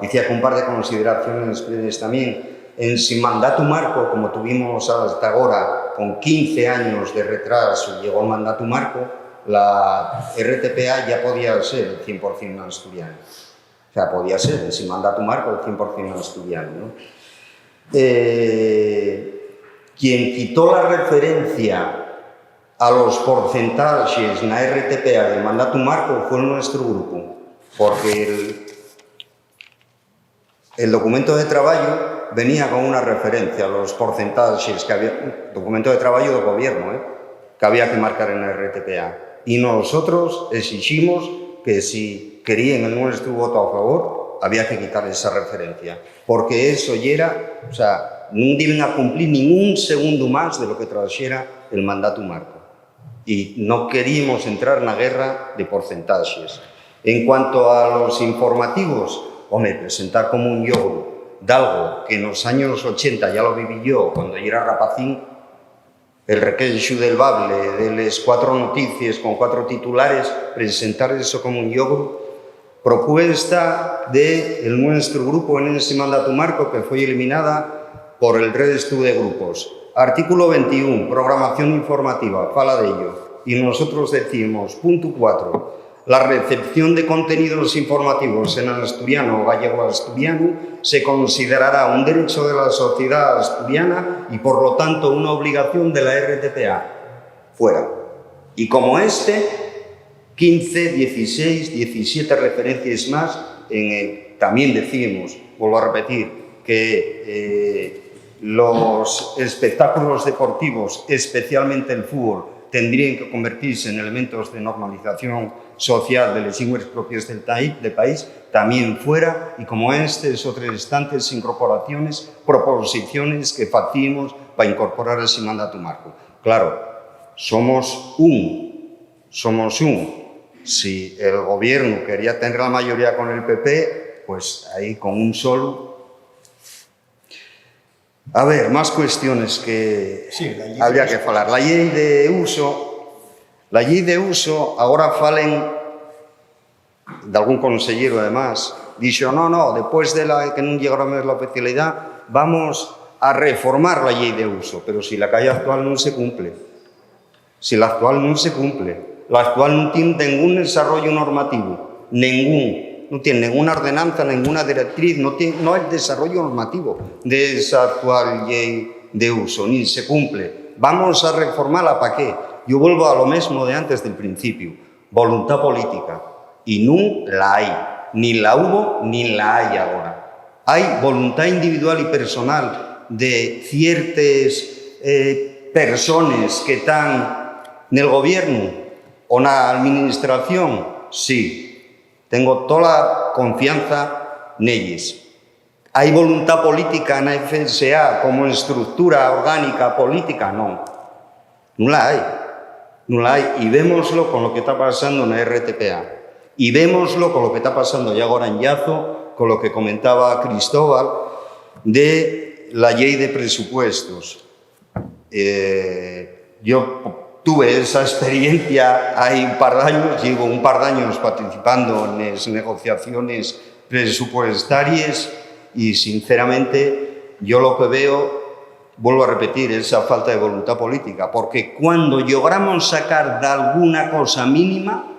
Speaker 2: decía que un par de consideraciones previas también. En sin mandato marco, como tuvimos hasta ahora, con 15 años de retraso, llegó el mandato marco, la RTPA ya podía ser el 100% asturiano. O sea, podía ser en sin mandato marco el 100% asturiano, ¿no? Quien quitó la referencia a los porcentajes na RTPA del mandato marco fue nuestro grupo, porque el documento de traballo venía con una referencia a los porcentajes que había, documento de traballo do gobierno, que había que marcar en la RTPA. Y nosotros exigimos que si querían el nuestro voto a favor, había que quitar esa referencia, porque eso ya era, o sea, no deben a cumplir ningún segundo más de lo que trajera el mandato marco. Y no queríamos entrar en la guerra de porcentajes. En cuanto a los informativos, hombre, presentar como un yogro de algo que en los años 80 ya lo viví yo, cuando yo era rapacín, el requeixo del bable, de las 4 noticias con 4 titulares, presentar eso como un yogro, propuesta del nuestro grupo en ese mandato marco que fue eliminada por el resto de grupos. Artículo 21, programación informativa, fala de ello. Y nosotros decimos, punto 4, la recepción de contenidos informativos en asturiano o gallego-asturiano se considerará un derecho de la sociedad asturiana y, por lo tanto, una obligación de la RTPA. Fuera. Y como 15, 16, 17 referencias más, también decimos, vuelvo a repetir, que los espectáculos deportivos, especialmente el fútbol, tendrían que convertirse en elementos de normalización social de las lenguas propias del país, también fuera, y como otras tantas incorporaciones, proposiciones que facimos para incorporar ese mandato marco. Claro, somos un. Si el gobierno quería tener la mayoría con el PP, pues ahí con un solo. A ver, más cuestiones que sí, habría que falar. La ley de uso, agora falen de algún consellero, además, dixo, no, después de que non llegara máis la oficialidad, vamos a reformar la ley de uso, pero si la calle actual non se cumple. La actual non tiene ningún desarrollo normativo, no tiene ninguna ordenanza, ninguna directriz, no hay desarrollo normativo de esa actual ley de uso, ni se cumple. Vamos a reformarla, ¿para qué? Yo vuelvo a lo mismo de antes del principio, voluntad política, y no la hay, ni la hubo ni la hay ahora. Hay voluntad individual y personal de ciertas personas que están en el gobierno o en la administración, sí. Tengo toda la confianza en ellos. ¿Hay voluntad política en la FSA como estructura orgánica política? No. No la hay. Y vémoslo con lo que está pasando en la RTPA. Y vémoslo con lo que está pasando ya ahora en Llazo, con lo que comentaba Cristóbal, de la ley de presupuestos. Yo tuve esa experiencia hay un par de años, llevo un par de años participando en las negociaciones presupuestarias y, sinceramente, yo lo que veo, vuelvo a repetir, esa falta de voluntad política, porque cuando logramos sacar de alguna cosa mínima,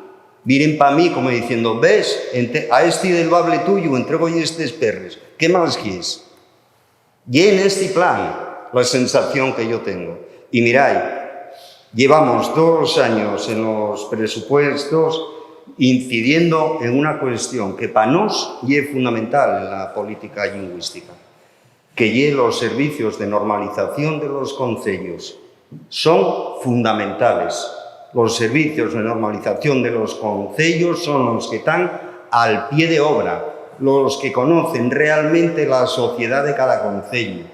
Speaker 2: miren para mí como diciendo, ves, a este del bable tuyo entrego y estos perres, ¿qué más quieres? Y en este plan, la sensación que yo tengo. Y miráis, llevamos 2 años en los presupuestos incidiendo en una cuestión que para nos es fundamental en la política lingüística, que los servicios de normalización de los concellos son fundamentales. Los servicios de normalización de los concellos son los que están al pie de obra, los que conocen realmente la sociedad de cada concello,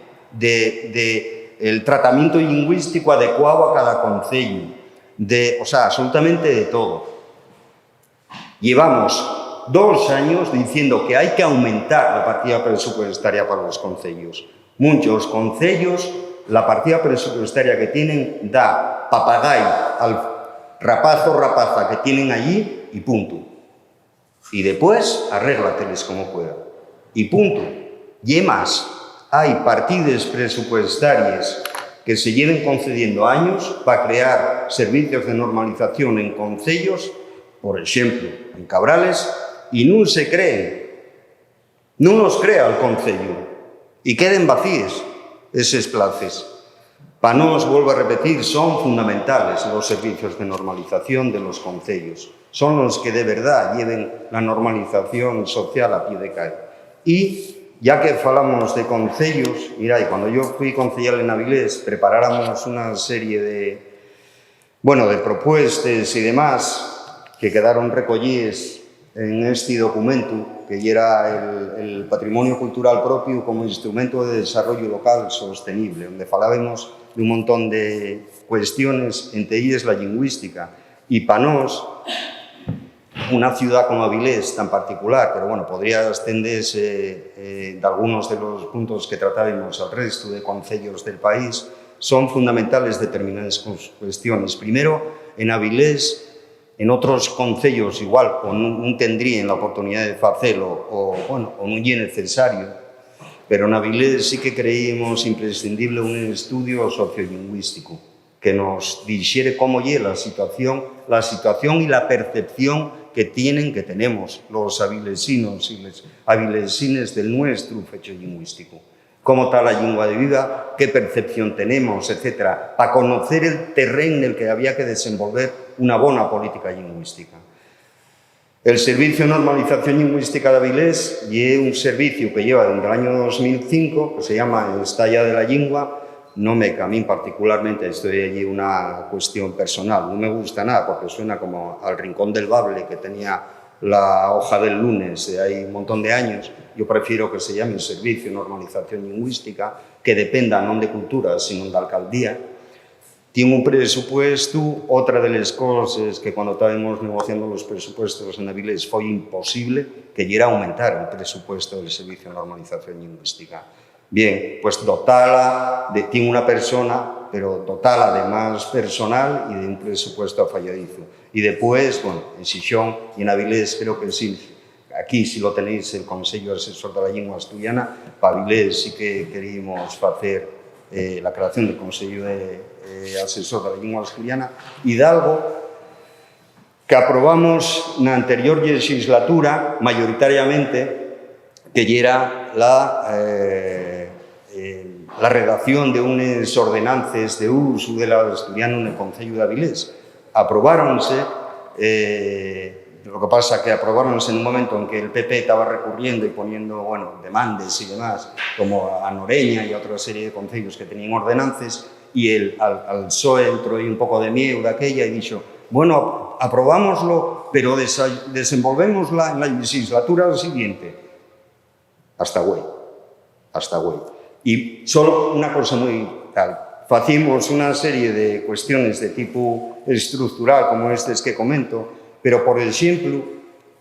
Speaker 2: el tratamiento lingüístico adecuado a cada concello, absolutamente de todo. Llevamos 2 años diciendo que hay que aumentar la partida presupuestaria para los concellos. Muchos concellos, la partida presupuestaria que tienen da papagay al rapaz o rapaza que tienen allí y punto. Y después arréglateles como pueda. Y punto. Y más. Hay partidas presupuestarias que se lleven concediendo años para crear servicios de normalización en concellos, por ejemplo, en Cabrales, y no se creen, no nos crea el concello, y queden vacíos esos plazos. Para nós, volvo a repetir, son fundamentales los servicios de normalización de los concellos. Son los que de verdad lleven la normalización social a pie de calle. Y ya que falamos de concellos, mirad, cuando yo fui concejal en Avilés, preparáramos una serie de propuestas y demás que quedaron recollidas en este documento, que era el patrimonio cultural propio como instrumento de desarrollo local sostenible, donde falábamos de un montón de cuestiones, entre ellas la lingüística. Y para nós, una ciudad como Avilés tan particular, pero bueno, podría extenderse de algunos de los puntos que tratábamos al resto de concellos del país, son fundamentales determinadas cuestiones. Primero, en Avilés, en otros concellos igual, o non tendrían la oportunidad de facelo, o non é necesario, pero en Avilés sí que creímos imprescindible un estudio sociolingüístico que nos dixere como é la situación y la percepción que tenemos los avilesinos y las avilesines del nuestro fecho lingüístico. Cómo está la lengua de viva, qué percepción tenemos, etcétera, para conocer el terreno en el que había que desenvolver una buena política lingüística. El Servicio de Normalización Lingüística de Avilés es un servicio que lleva desde el año 2005, que se llama Estalla de la Lengua. No me, a mí particularmente, estoy allí una cuestión personal, no me gusta nada porque suena como al Rincón del Bable que tenía la hoja del lunes de ahí un montón de años. Yo prefiero que se llame Servicio de Normalización Lingüística, que dependa non de cultura, sino de alcaldía. Tiene un presupuesto, otra de las cosas que cuando estábamos negociando los presupuestos en Avilés fue imposible, que era aumentar el presupuesto del Servicio de Normalización Lingüística. Bien, pues tiene una persona, pero dotala de más personal y de un presupuesto falladizo. Y después, bueno, en Xixón y en Avilés creo que sí, aquí si lo tenéis el Consejo Asesor de la Lengua Asturiana, para Avilés sí que queríamos hacer la creación del Consejo Asesor de la Lengua Asturiana. Hidalgo, que aprobamos en la anterior legislatura mayoritariamente, que era la redacción de unas ordenanzas de uso del asturiano en el Concello de Avilés. Aprobáronse, lo que pasa que aprobáronse en un momento en que el PP estaba recurriendo y poniendo, demandas y demás, como a Noreña y a otra serie de concellos que tenían ordenanzas, y al PSOE entró ahí un poco de miedo de aquella y dijo, bueno, aprobámoslo, pero desenvolvémosla en la legislatura siguiente. Hasta güey. Y solo una cosa muy tal. Facimos una serie de cuestiones de tipo estructural, como estas que comento, pero, por ejemplo,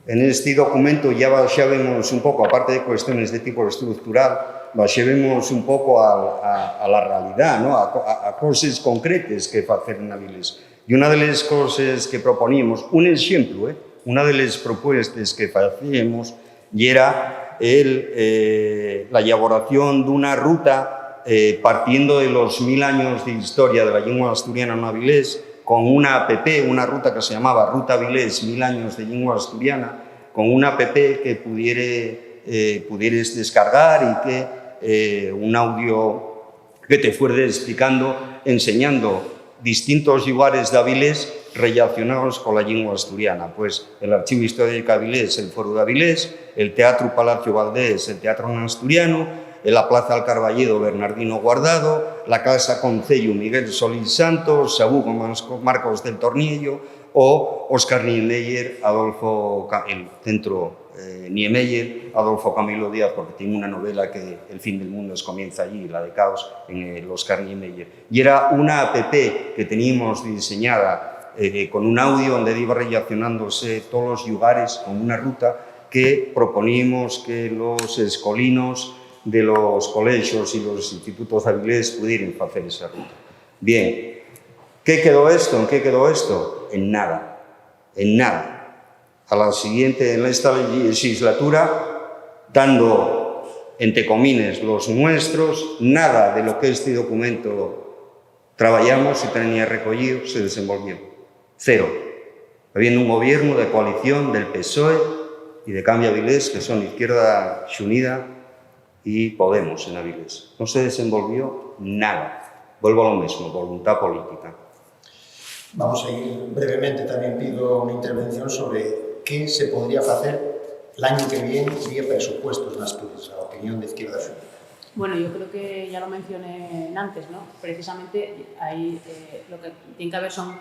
Speaker 2: en este documento ya vemos un poco, aparte de cuestiones de tipo estructural, vemos un poco a la realidad, ¿no? a cosas concretas que hacer en Avilés. Y una de las cosas que proponíamos, un ejemplo, una de las propuestas que hacíamos, y era la elaboración de una ruta partiendo de los 1000 años de historia de la lengua asturiana en Avilés, con una app, una ruta que se llamaba Ruta Avilés, 1000 años de lengua asturiana, con una app que pudieras descargar y que un audio que te fuera explicando, enseñando distintos lugares de Avilés relacionados con la lengua asturiana. Pues el Archivo Histórico de Avilés, el Foro de Avilés, el Teatro Palacio Valdés, el Teatro Asturiano, la Plaza del Carballedo Bernardino Guardado, la Casa Concello Miguel Solís Santos, Sabugo Marcos del Tornillo o Óscar Niemeyer, el Centro Niemeyer, Adolfo Camilo Díaz, porque tiene una novela que El fin del mundo comienza allí, la de Caos, en el Óscar Niemeyer. Y era una app que teníamos diseñada con un audio donde iba relacionándose todos los lugares con una ruta que proponíamos que los escolinos de los colegios y los institutos avilés pudieran hacer esa ruta. Bien, ¿qué quedó esto? ¿En qué quedó esto? En nada, en nada. A la siguiente, en esta legislatura, dando, entre comillas, los nuestros, nada de lo que este documento trabajamos y tenía recogido se desenvolvió. Cero. Habiendo un gobierno de coalición del PSOE y de Cambio Avilés, que son Izquierda Unida y Podemos en Avilés. No se desenvolvió nada. Volvo ao mesmo, voluntad política.
Speaker 1: Vamos a ir brevemente, tamén pido unha intervención sobre que se podría facer el año que viene vía presupuestos en Asturias, a opinión de Izquierda Unida.
Speaker 3: Bueno, yo creo que ya lo mencioné antes, ¿no? Precisamente ahí lo que tiene que haber son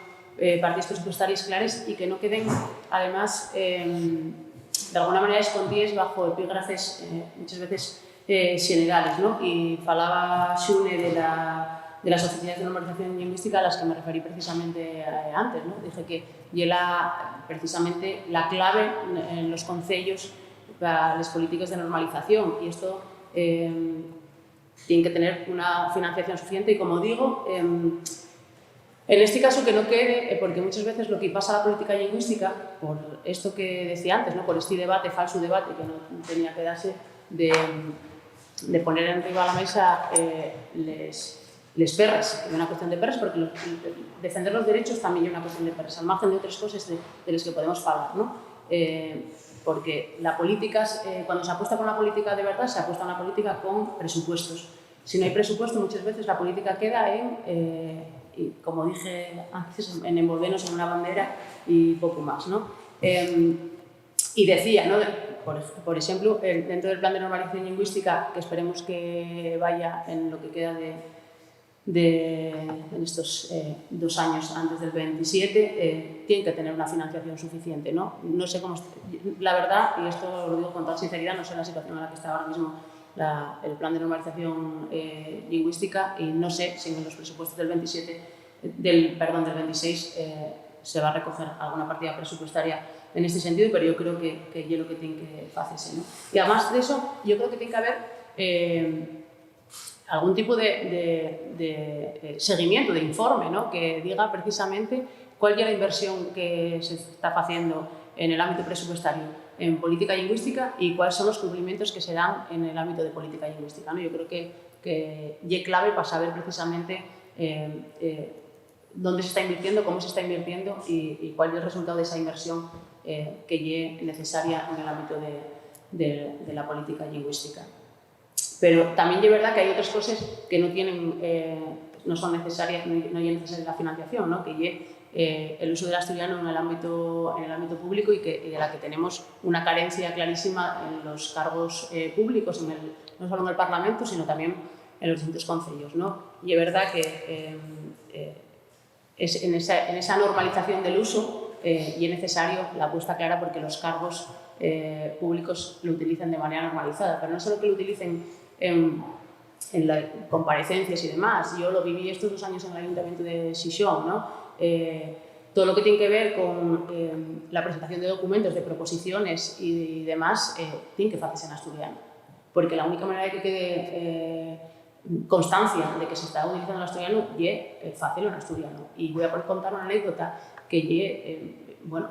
Speaker 3: partidas presupuestarias claras y que no queden, además, de alguna manera escondidas bajo epígrafes muchas veces generales, ¿no? Y falaba Xune de las oficinas de normalización lingüística a las que me referí precisamente antes, ¿no? Dije que precisamente la clave en los concellos para las políticas de normalización, y esto tiene que tener una financiación suficiente y, como digo, en este caso que no quede, porque muchas veces lo que pasa a la política lingüística, por esto que decía antes, ¿no? Por este debate, falso debate, que no tenía que darse, de poner encima de la mesa les perres, es una cuestión de perres, porque defender los derechos también es una cuestión de perres, al margen de otras cosas de las que podemos hablar, ¿no? Porque la política, cuando se apuesta con la política de verdad, se apuesta en la política con presupuestos. Si no hay presupuesto, muchas veces la política queda y como dije antes, en envolvernos en una bandera y poco más, ¿no? Y decía, ¿no? Por ejemplo, dentro del plan de normalización lingüística, que esperemos que vaya en lo que queda en estos 2 años antes del 27, tiene que tener una financiación suficiente, ¿no? No sé cómo, la verdad, y esto lo digo con toda sinceridad, no sé la situación en la que está ahora mismo el plan de normalización lingüística, y no sé si en los presupuestos del 26 se va a recoger alguna partida presupuestaria en este sentido, pero yo creo que es lo que tiene que hacerse, ¿no? Y además de eso, yo creo que tiene que haber algún tipo de seguimiento, de informe, ¿no? Que diga precisamente cuál es la inversión que se está haciendo en el ámbito presupuestario en política lingüística y cuáles son los cumplimientos que se dan en el ámbito de política lingüística, ¿no? Yo creo que es clave para saber precisamente dónde se está invirtiendo, cómo se está invirtiendo y cuál es el resultado de esa inversión que es necesaria en el ámbito de la política lingüística. Pero también es verdad que hay otras cosas que no son necesarias, no es necesaria la financiación, ¿no? Que es el uso del asturiano en el ámbito público y de la que tenemos una carencia clarísima en los cargos públicos, no solo en el Parlamento, sino también en los distintos concellos, ¿no? Y es verdad que en esa normalización del uso y es necesario la apuesta clara porque los cargos públicos lo utilicen de manera normalizada, pero no solo que lo utilicen en las comparecencias y demás. Yo lo viví estos 2 años en el Ayuntamiento de Xixón, ¿no? Todo lo que tiene que ver con la presentación de documentos, de proposiciones y demás, tiene que hacerse en asturiano, porque la única manera de que quede constancia de que se está utilizando el asturiano es hacerlo en asturiano. Y voy a contar una anécdota que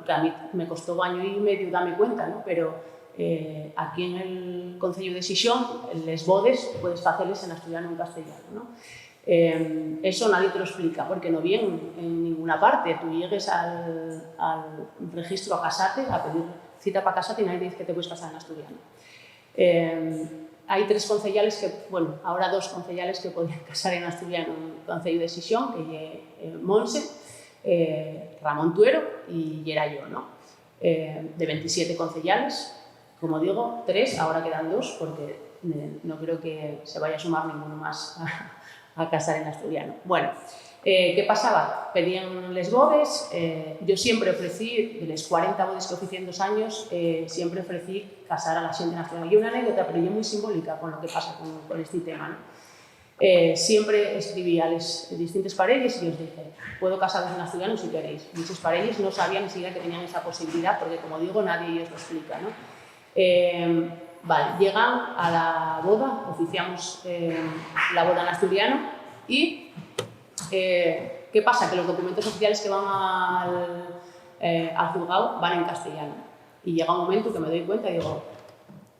Speaker 3: a mí me costó 1 año y medio darme cuenta, ¿no? Pero aquí en el Concello de Xixón, les bodes puedes hacerles en asturiano o en castellano, ¿no? Eso nadie te lo explica porque no viene en ninguna parte. Tú llegues al registro a casarte, a pedir cita para casarte y nadie te dice que te puedes casar en asturiano. Hay 3 concellales ahora 2 concellales que podían casar en asturiano en el Concello de Xixón, que es Monse, Ramón Tuero y era yo, ¿no? De 27 concellales, como digo, 3, ahora quedan 2 porque no creo que se vaya a sumar ninguno más a casar en asturiano. Bueno, ¿qué pasaba? Pedían les bodes, yo siempre ofrecí, de los 40 bodes que oficié en 2 años, siempre ofrecí casar a la gente en asturiano. Y una anécdota, pero yo muy simbólica con lo que pasa con este tema, ¿no? Siempre escribí a las distintas parejas y os dije, puedo casaros en asturiano si queréis. Muchas parejas no sabían ni siquiera que tenían esa posibilidad porque, como digo, nadie os lo explica, ¿no? Vale, llegan a la boda, oficiamos la boda en asturiano y ¿qué pasa? Que los documentos oficiales que van al juzgado van en castellano. Y llega un momento que me doy cuenta y digo,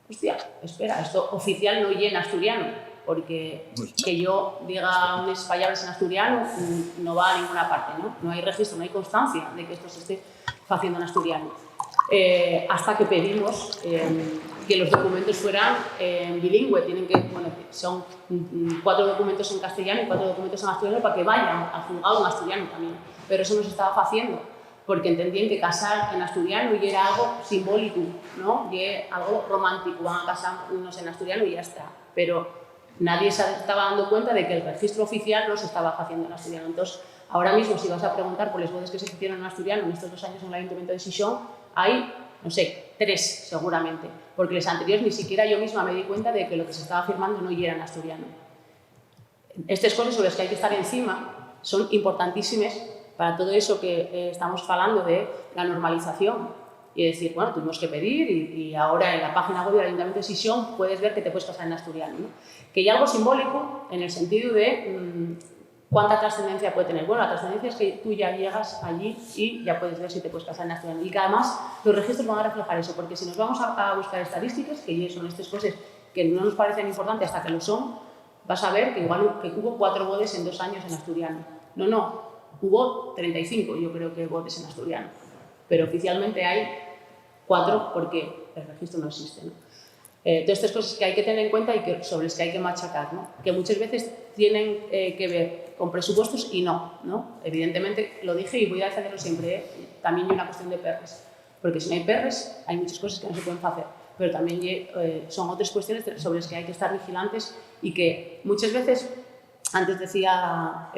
Speaker 3: hostia, espera, esto oficial no es en asturiano, porque que yo diga unas palabras en asturiano no va a ninguna parte, ¿no? No hay registro, no hay constancia de que esto se esté haciendo en asturiano. Hasta que pedimos que los documentos fueran bilingüe, son 4 documentos en castellano y 4 documentos en asturiano para que vayan al juzgado en asturiano también, pero eso no se estaba haciendo, porque entendían que casar en asturiano y era algo simbólico, ¿no? Y era algo romántico, van a casarnos en asturiano y ya está, pero nadie se estaba dando cuenta de que el registro oficial no se estaba haciendo en asturiano. Entonces, ahora mismo, si vas a preguntar por las bodas que se hicieron en asturiano en estos 2 años en el Ayuntamiento de Xixón, hay, no sé, 3 seguramente, porque los anteriores ni siquiera yo misma me di cuenta de que lo que se estaba firmando no era en asturiano. Estas cosas sobre las que hay que estar encima son importantísimas para todo eso que estamos hablando de la normalización. Y decir, bueno, tuvimos que pedir y ahora en la página web del Ayuntamiento de Xixón puedes ver que te puedes casar en asturiano, ¿no? Que hay algo simbólico en el sentido de cuánta trascendencia puede tener. Bueno, la trascendencia es que tú ya llegas allí y ya puedes ver si te puedes casar en asturiano. Y que además los registros van a reflejar eso, porque si nos vamos a buscar estadísticas, que son estas cosas que no nos parecen importantes hasta que lo son, vas a ver que igual que hubo 4 bodes en 2 años en asturiano. No, hubo 35, yo creo que bodes en asturiano. Pero oficialmente hay 4 porque el registro no existe, ¿no? Todas estas cosas que hay que tener en cuenta y sobre las que hay que machacar, ¿no? Que muchas veces tienen que ver con presupuestos y no. Evidentemente, lo dije y voy a defenderlo siempre, también hay una cuestión de perres, porque si no hay perres hay muchas cosas que no se pueden hacer, pero también son otras cuestiones sobre las que hay que estar vigilantes y que muchas veces. Antes decía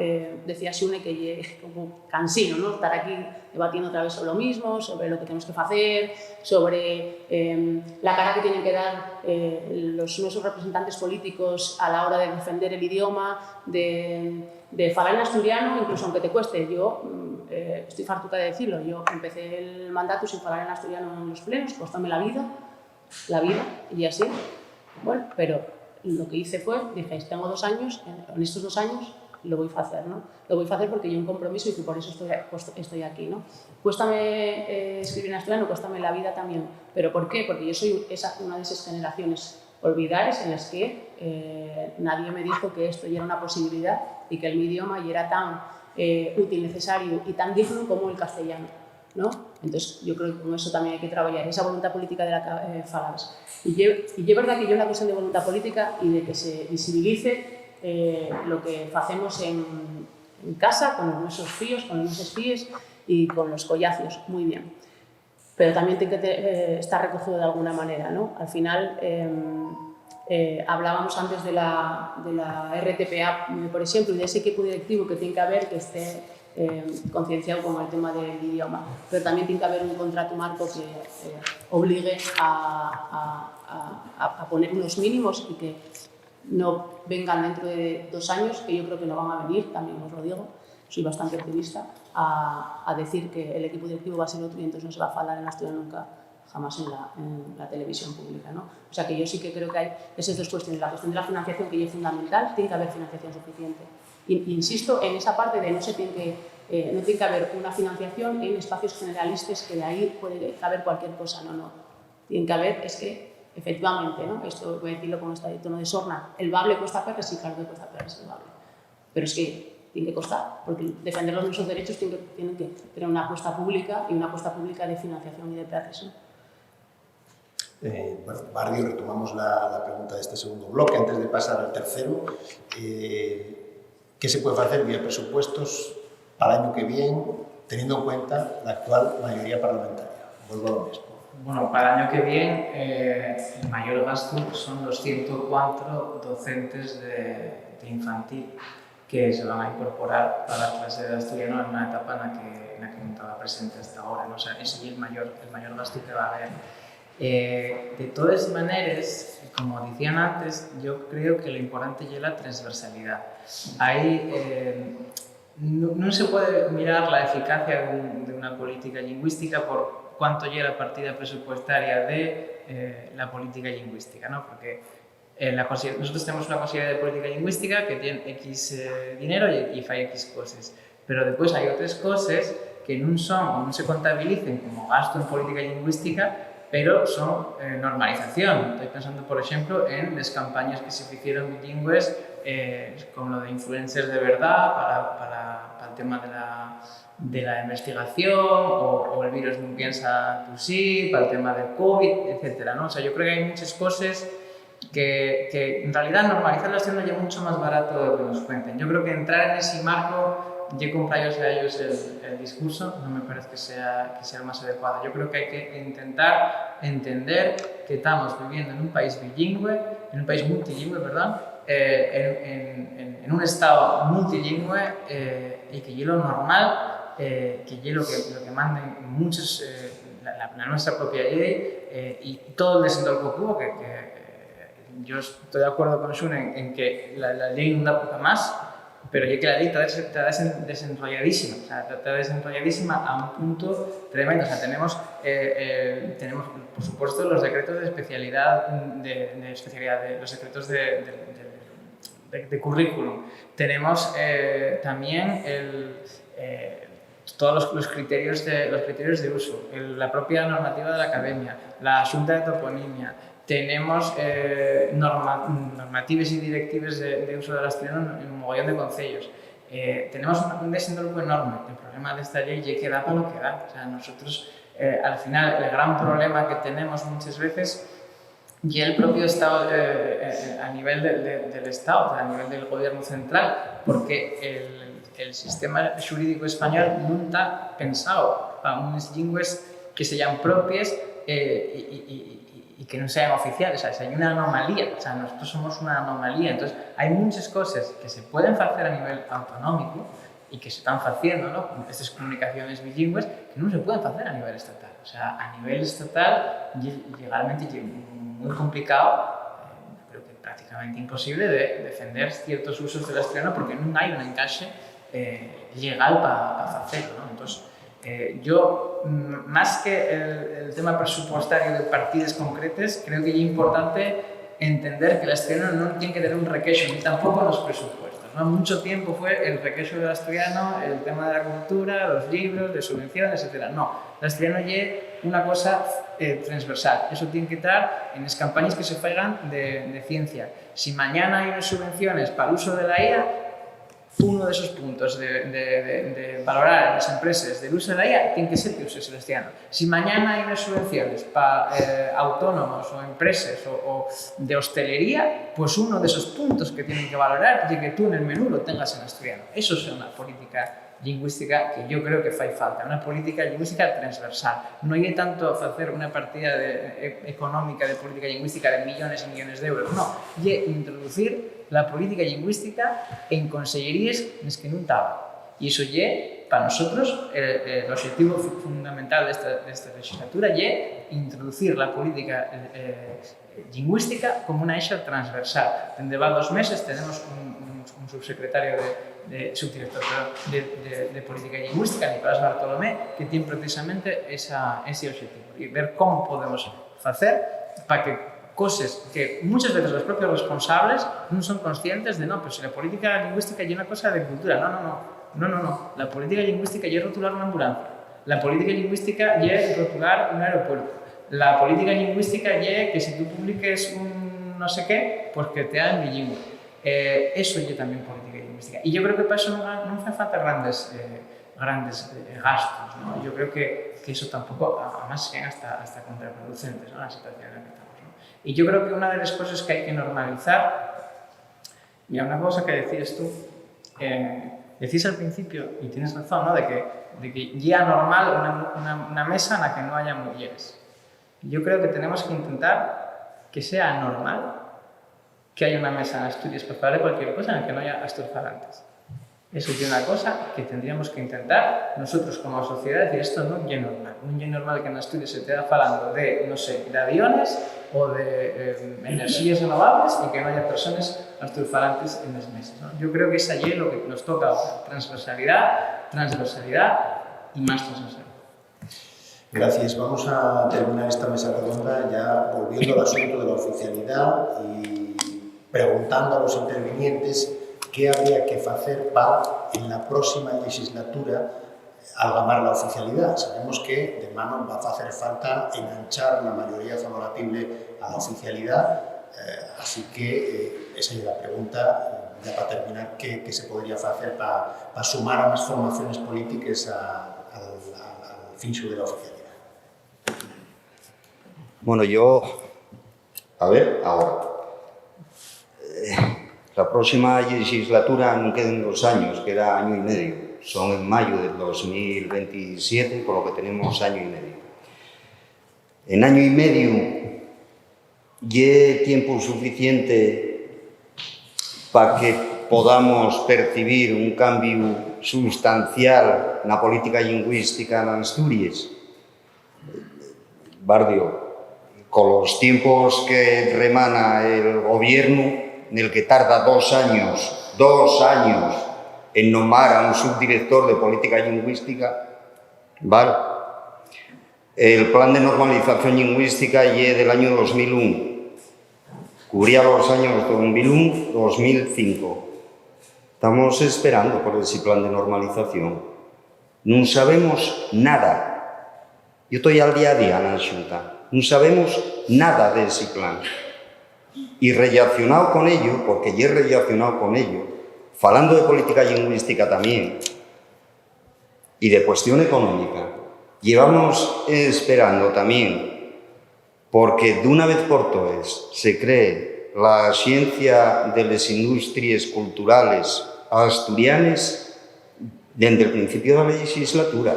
Speaker 3: Xune que es como cansino, ¿no? Estar aquí debatiendo otra vez sobre lo mismo, sobre lo que tenemos que hacer, sobre la cara que tienen que dar nuestros representantes políticos a la hora de defender el idioma, de hablar en asturiano, incluso aunque te cueste. Yo estoy fartuca de decirlo, yo empecé el mandato sin hablar en asturiano en los plenos, costame la vida, y así. Bueno, pero lo que hice fue, dije, tengo 2 años, en estos 2 años lo voy a hacer, ¿no? Lo voy a hacer porque yo un compromiso y que por eso estoy aquí, ¿no? Cuéstame escribir en asturiano, cuéstame la vida también. ¿Pero por qué? Porque yo soy una de esas generaciones olvidadas en las que nadie me dijo que esto ya era una posibilidad y que el idioma ya era tan útil, necesario y tan digno como el castellano, ¿no? Entonces, yo creo que con eso también hay que trabajar, esa voluntad política de la que falabas. Y es verdad que yo una cuestión de voluntad política y de que se visibilice lo que hacemos en casa, con nuestros fíos, con los nuestros fíes y con los collacios, muy bien. Pero también tiene que estar recogido de alguna manera, ¿no? Al final, hablábamos antes de la RTPA, por ejemplo, y de ese equipo directivo que tiene que haber que esté concienciado con el tema del idioma, pero también tiene que haber un contrato marco que obligue a poner unos mínimos y que no vengan dentro de 2 años, que yo creo que no van a venir, también os lo digo, soy bastante optimista, a decir que el equipo directivo va a ser otro y entonces no se va a hablar en asturiano nunca jamás en la televisión pública, ¿no? O sea que yo sí que creo que hay esas 2 cuestiones, la cuestión de la financiación que es fundamental, tiene que haber financiación suficiente. Insisto en esa parte de no tiene que haber una financiación en espacios generalistas que de ahí puede caber cualquier cosa, no. Tiene que haber, es que efectivamente, ¿no? Esto voy a decirlo con este tono de sorna, el bable cuesta perres, sí, claro que cuesta perres el bable, pero es que tiene que costar, porque defender los nuestros derechos tienen que tener una apuesta pública y una apuesta pública de financiación y de perres, ¿no?
Speaker 1: Bueno, Barrio, retomamos la pregunta de este segundo bloque antes de pasar al tercero. ¿Qué se puede hacer vía presupuestos para el año que viene, teniendo en cuenta la actual mayoría parlamentaria? Vuelvo a lo mismo.
Speaker 4: Bueno, para el año que viene el mayor gasto son los 104 docentes de infantil que se van a incorporar para la clase de asturiano en una etapa en la que no estaba presente hasta ahora, ¿no? O sea, ese es el mayor gasto que va a haber. De todas maneras, como decían antes, yo creo que lo importante es la transversalidad. Ahí no se puede mirar la eficacia de una política lingüística por cuánto llega la partida presupuestaria de la política lingüística, ¿no? Porque nosotros tenemos una Consellería de Política Lingüística que tiene X dinero y falla X cosas, pero después hay otras cosas que no se contabilicen como gasto en política lingüística, pero son normalización. Estoy pensando, por ejemplo, en las campañas que se hicieron bilingües con lo de influencers de verdad para el tema de la investigación o el virus no piensa tú sí, para el tema del COVID, etcétera, ¿no? O sea, yo creo que hay muchas cosas que en realidad normalizar la escena ya es mucho más barato de lo que nos cuenten. Yo creo que entrar en ese marco y comprarles a ellos el discurso no me parece que sea el más adecuado. Yo creo que hay que intentar entender que estamos viviendo en un país bilingüe, en un país multilingüe, perdón, en un estado multilingüe y que es lo normal, que es lo que mandan muchos, la nuestra propia ley y todo el desendolco que hubo, que yo estoy de acuerdo con Xune en que la ley no da poca más, pero ya que la ley está desenrolladísima, o sea, está desenrolladísima a un punto tremendo. O sea, tenemos, por supuesto, los decretos de especialidad, los decretos de currículum. Tenemos también todos los criterios de uso, la propia normativa de la academia, la Xunta de Toponimia. Tenemos normativas y directivas de uso del asturiano en un mogollón de concellos. Tenemos un desendolco enorme. El problema de esta ley es que da para lo que da. O sea, nosotros, al final, el gran problema que tenemos muchas veces y el propio Estado, a nivel del Estado, a nivel del gobierno central, porque el sistema jurídico español no está pensado para unas lenguas que sean propias y que no sean oficiales. O sea, hay una anomalía, o sea, nosotros somos una anomalía. Entonces, hay muchas cosas que se pueden hacer a nivel autonómico y que se están haciendo, ¿no? Estas comunicaciones bilingües que no se pueden hacer a nivel estatal. O sea, a nivel estatal, legalmente es muy complicado, creo que prácticamente imposible, de defender ciertos usos del asturiano porque no hay un encaje legal para hacerlo, ¿no? Entonces, yo, más que el tema presupuestario de partidas concretas, creo que es importante entender que el asturiano no tiene que tener un requeixo, ni tampoco los presupuestos, ¿no? Mucho tiempo fue el requeixo del asturiano, el tema de la cultura, los libros, de subvenciones, etc. No, el asturiano es una cosa transversal. Eso tiene que estar en las campañas que se hagan de ciencia. Si mañana hay unas subvenciones para el uso de la IA, uno de esos puntos de valorar en las empresas del uso de la IA tiene que ser que use el asturiano. Si mañana hay unas subvenciones para autónomos o empresas o de hostelería, pues uno de esos puntos que tienen que valorar es que tú en el menú lo tengas en asturiano. Eso es una política lingüística que yo creo que fai falta, una política lingüística transversal. No hay tanto hacer una partida económica de política lingüística de millones y millones de euros, no, y introducir la política lingüística en consellerías en las que no estaba. Y eso es, para nosotros, el objetivo fundamental de esta legislatura es introducir la política lingüística como una eje transversal. Desde va 2 meses tenemos un subsecretario subdirector de política lingüística, Nicolás Bartolomé, que tiene precisamente ese objetivo y ver cómo podemos hacer para que cosas que muchas veces los propios responsables no son conscientes de, no, pero si la política lingüística es una cosa de cultura. No. La política lingüística ya es rotular una ambulancia. La política lingüística ya es rotular un aeropuerto. La política lingüística ya es que si tú publiques un no sé qué, pues que te hagan bilingüe. Eso ya también política lingüística. Y yo creo que para eso no hace falta grandes gastos, ¿no? Yo creo que eso tampoco, además, sean hasta contraproducentes, ¿no? La situación en la que estamos, ¿no? Y yo creo que una de las cosas que hay que normalizar, mira, una cosa que decías tú, decís al principio, y tienes razón, ¿no? de que ya normal una mesa en la que no haya mujeres. Yo creo que tenemos que intentar que sea normal que haya una mesa en Asturias para hablar de cualquier cosa en la que no haya asturfalantes. Eso es una cosa que tendríamos que intentar nosotros como sociedad, decir, esto no es normal. No es normal que en Asturias se esté hablando de, no sé, de aviones o de energías renovables y que no haya personas asturfalantes en las mesas, ¿no? Yo creo que es allí lo que nos toca ahora, transversalidad y más transversalidad.
Speaker 1: Gracias. Vamos a terminar esta mesa redonda ya volviendo al asunto de la oficialidad y preguntando a los intervinientes qué habría que hacer para, en la próxima legislatura, algamar la oficialidad. Sabemos que de mano va a hacer falta enganchar la mayoría favorable a la oficialidad, así que esa es la pregunta para terminar, que se podría facer para sumar a máis formaciones políticas al finxo de la oficialidade?
Speaker 2: Bueno, yo, a ver, ahora, la próxima legislatura no quedan 2 años, queda año y medio. Son en mayo del 2027, por lo que tenemos año y medio. En año y medio, ¿y tiempo suficiente para que podamos percibir un cambio sustancial na política lingüística en Asturias? Bardio, con los tiempos que remana el gobierno, en el que tarda 2 años en nombrar a un subdirector de política lingüística, ¿vale? El plan de normalización lingüística es del año 2001, cubría los años 2001-2005. Estamos esperando por ese plan de normalización. No sabemos nada. Yo estoy al día a día en la Xunta. No sabemos nada de ese plan. Y relacionado con ello, porque ya he relacionado con ello, falando de política lingüística también, y de cuestión económica, llevamos esperando también, porque de una vez por todas se cree la Ciencia de las Industrias Culturales Asturianas desde el principio de la legislatura.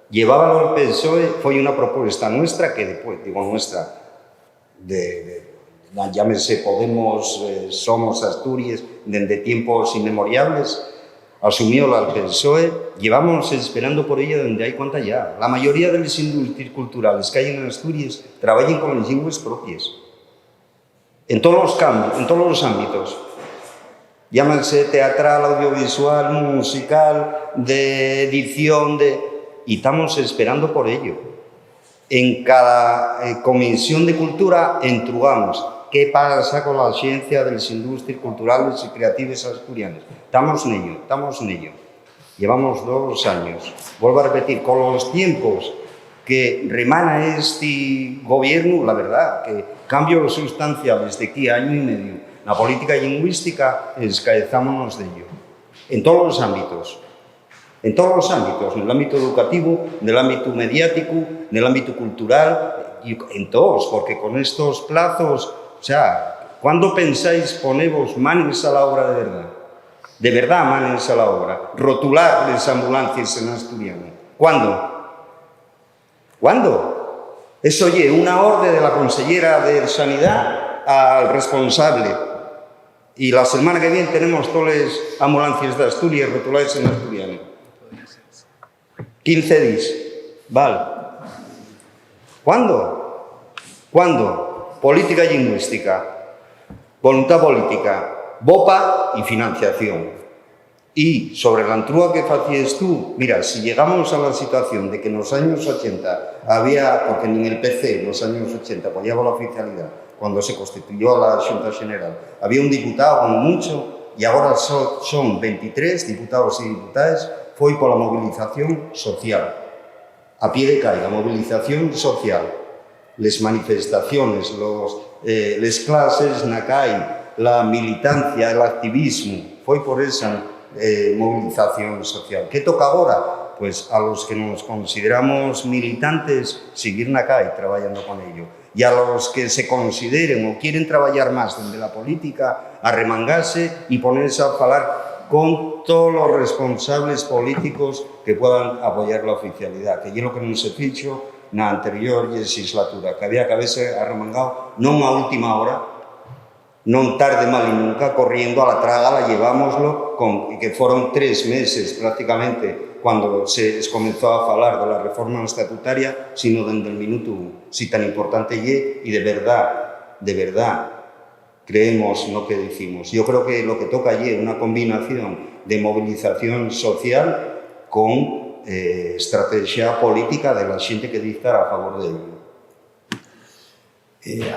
Speaker 2: Llevábalo el PSOE, fue una propuesta nuestra, que después, digo nuestra, llámese Podemos, Somos Asturias, desde tiempos inmemoriales, asumió el PSOE, llevamos esperando por ella desde hay cuánta ya. La mayoría de las industrias culturales que hay en Asturias trabajan con las lenguas propias, en todos los campos, en todos los ámbitos. Llámese teatral, audiovisual, musical, de edición, y estamos esperando por ello. En cada comisión de cultura entrugamos qué pasa con la ciencia de las industrias culturales y creativas asturianas. Estamos en ello. Llevamos 2 años. Vuelvo a repetir, con los tiempos que remana este gobierno, la verdad, que cambios sustanciales de aquí a año y medio, la política lingüística, escaezámonos de ello. En todos los ámbitos. En todos los ámbitos, en el ámbito educativo, en el ámbito mediático, en el ámbito cultural, y en todos, porque con estos plazos, o sea, ¿cuándo pensáis poneros manos a la obra de verdad? De verdad, manos a la obra. Rotular las ambulancias en asturiano. ¿Cuándo? ¿Cuándo? Eso oye, una orden de la consellera de Sanidad al responsable. Y la semana que viene tenemos todas las ambulancias de Asturias rotuladas en asturiano. 15 días. Vale. ¿Cuándo? ¿Cuándo? Política lingüística, voluntad política, BOPA y financiación. Y sobre la entrúa que hacías tú, mira, si llegamos a la situación de que en los años 80 había, porque ni en el PC en los años 80 apoyaba la oficialidad, cuando se constituyó la Xunta General, había un diputado como mucho, y ahora son 23 diputados y diputadas, fue por la movilización social. A pie de calle, la movilización social. Les manifestaciones, les clases na calle, la militancia, el activismo, fue por esa movilización social. ¿Qué toca ahora? Pues a los que nos consideramos militantes, seguir na calle trabajando con ello. Y a los que se consideren o quieren trabajar más desde la política, arremangarse y ponerse a hablar con todos los responsables políticos que puedan apoyar la oficialidad, que es lo que non se fixo na anterior legislatura, que había que haberse arremangado non a última hora, non tarde mal y nunca, corriendo a la traga, la llevámoslo, que fueron 3 meses prácticamente cuando se comenzó a hablar de la reforma estatutaria, sino desde el minuto 1. Si tan importante es, y de verdad, creemos en lo que decimos. Yo creo que lo que toca allí es una combinación de movilización social con estrategia política de la xente que dicta a favor de ello.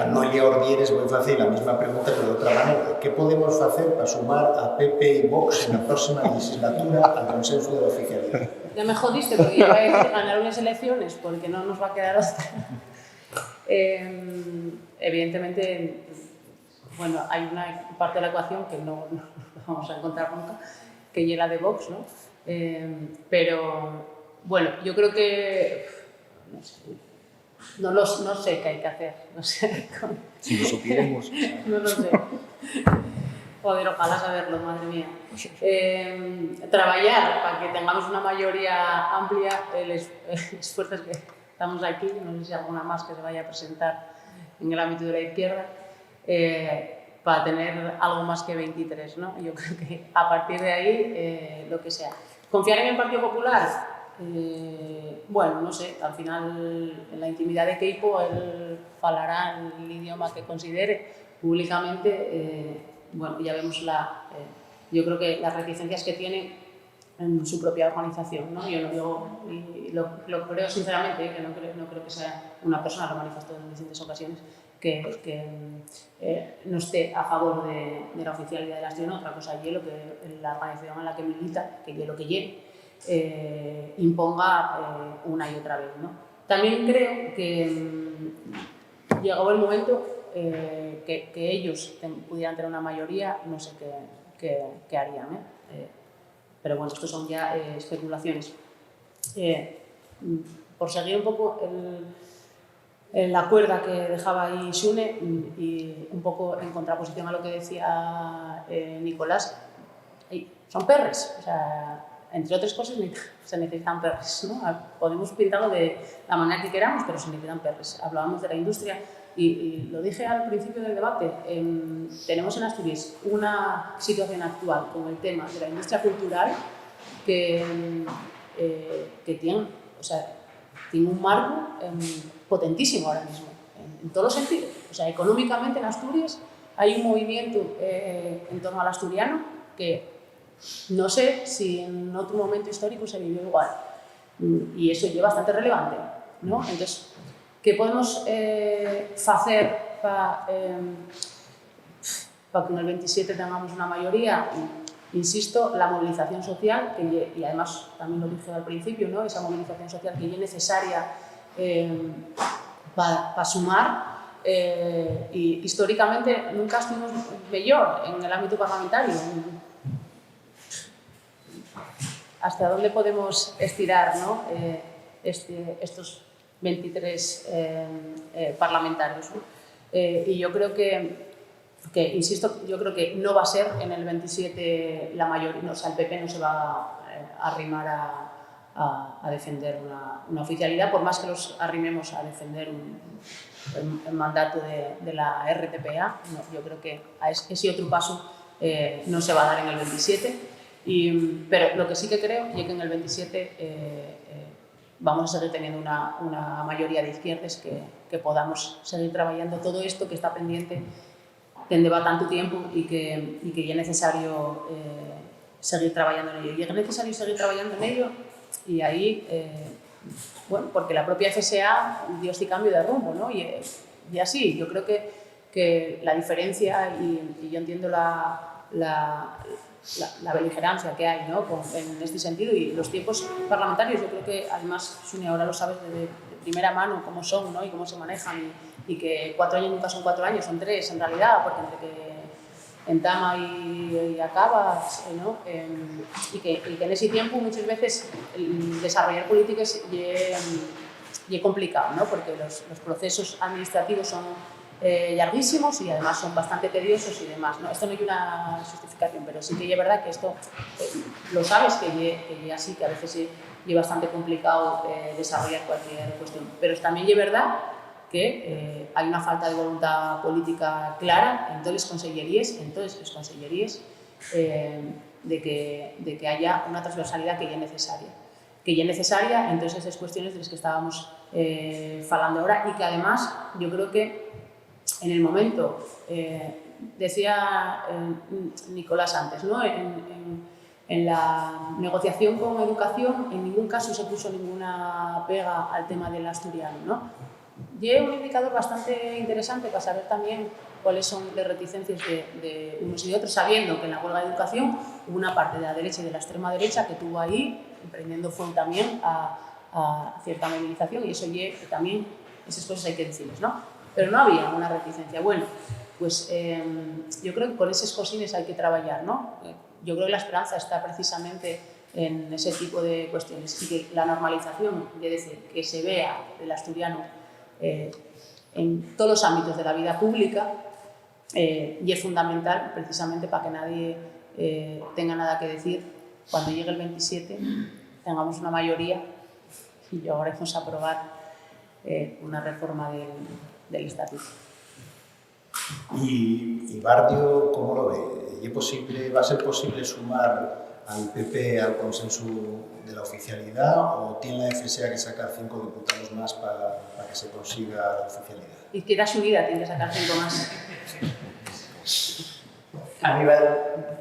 Speaker 1: A Noelia Ordieres voy a hacer la misma pregunta, pero de otra manera. ¿Qué podemos hacer para sumar a PP y Vox en la próxima legislatura al consenso de la oficialidad?
Speaker 3: Ya me jodiste porque iba a decir ganar unas elecciones porque no nos va a quedar otra. Evidentemente, bueno, hay una parte de la ecuación que no vamos a encontrar nunca, que llega de Vox, ¿no? Pero, bueno, yo creo que, no sé qué hay que hacer, no sé.
Speaker 1: Si lo supiéramos.
Speaker 3: No lo sé. Joder, ojalá saberlo, madre mía. Trabajar para que tengamos una mayoría amplia, el esfuerzo es que estamos aquí, no sé si alguna más que se vaya a presentar en el ámbito de la izquierda, para tener algo más que 23, ¿no? Yo creo que a partir de ahí, lo que sea. ¿Confiar en el Partido Popular? Bueno, no sé, al final en la intimidad de Keipo él falará en el idioma que considere públicamente. Bueno, ya vemos yo creo que las reticencias que tiene en su propia organización, ¿no? Yo no digo, y lo creo sinceramente, que no creo que sea una persona, lo manifestó en distintas ocasiones, que no esté a favor de la oficialidad de la Asturiana. Otra cosa, lo que la organización en la que milita, que lo que imponga una y otra vez, ¿no? También creo que llegó el momento que ellos pudieran tener una mayoría, no sé qué harían, pero bueno, esto son ya especulaciones. Por seguir un poco la cuerda que dejaba ahí Xune y un poco en contraposición a lo que decía Nicolás, son perres, o sea, entre otras cosas se necesitan perres, ¿no? Podemos pintarlo de la manera que queramos, pero se necesitan perres. Hablábamos de la industria y lo dije al principio del debate, tenemos en Asturias una situación actual con el tema de la industria cultural que tiene, o sea, tiene un marco potentísimo ahora mismo, en todos los sentidos. O sea, económicamente en Asturias hay un movimiento en torno al asturiano que no sé si en otro momento histórico se vivió igual. Y eso es bastante relevante, ¿no? Entonces, ¿qué podemos hacer para que en el 27 tengamos una mayoría? Insisto, la movilización social, y además también lo dije al principio, ¿no? Esa movilización social que es necesaria para sumar. Y históricamente nunca estuvimos mejor en el ámbito parlamentario. ¿Hasta dónde podemos estirar, ¿no? Estos 23 parlamentarios, ¿no? Y yo creo que, insisto, yo creo que no va a ser en el 27 la mayoría, o sea, el PP no se va a arrimar a defender una oficialidad, por más que los arrimemos a defender el mandato de la RTPA. No, yo creo que ese otro paso no se va a dar en el 27. Pero lo que sí que creo es que en el 27 vamos a seguir teniendo una mayoría de izquierdas que podamos seguir trabajando todo esto que está pendiente, que lleva tanto tiempo y que ya es necesario seguir trabajando en ello. Y es necesario seguir trabajando en ello y ahí, bueno, porque la propia FSA dio este cambio de rumbo, ¿no? Y así, yo creo que la diferencia, y yo entiendo la beligerancia que hay, ¿no? En este sentido, y los tiempos parlamentarios, yo creo que además, Xune, ahora lo sabes de primera mano cómo son, ¿no? Y cómo se manejan, y que 4 años nunca son 4 años, son 3 en realidad, porque entre que entama y acabas, ¿no? Y que en ese tiempo muchas veces desarrollar políticas es complicado, ¿no? Porque los procesos administrativos son larguísimos y además son bastante tediosos y demás, ¿no? Esto no es una justificación, pero sí que es verdad que esto lo sabes, que así, que a veces es bastante complicado desarrollar cualquier cuestión, pero también es verdad que hay una falta de voluntad política clara en todas las consellerías, de que haya una transversalidad que ya es necesaria en todas esas cuestiones de las que estábamos hablando ahora, y que además yo creo que en el momento, decía Nicolás antes, ¿no? En la negociación con educación en ningún caso se puso ninguna pega al tema del asturiano, ¿no? Y es un indicador bastante interesante para saber también cuáles son las reticencias de unos y de otros, sabiendo que en la huelga de educación hubo una parte de la derecha y de la extrema derecha que tuvo ahí emprendiendo fuego también a cierta movilización, y eso también, esas cosas hay que decirles, ¿no? pero no había una reticencia. Bueno, pues yo creo que con esos cosines hay que trabajar, ¿no? Yo creo que la esperanza está precisamente en ese tipo de cuestiones y que la normalización, es decir, que se vea el asturiano en todos los ámbitos de la vida pública y es fundamental precisamente para que nadie tenga nada que decir cuando llegue el 27, tengamos una mayoría y logremos aprobar una reforma del estatuto.
Speaker 1: ¿Y Bardio cómo lo ve? ¿Va a ser posible sumar al PP al consenso de la oficialidad o tiene la FSA que sacar 5 diputados más para que se consiga la oficialidad?
Speaker 3: Izquierda Unida tiene que sacar 5 más.
Speaker 4: A nivel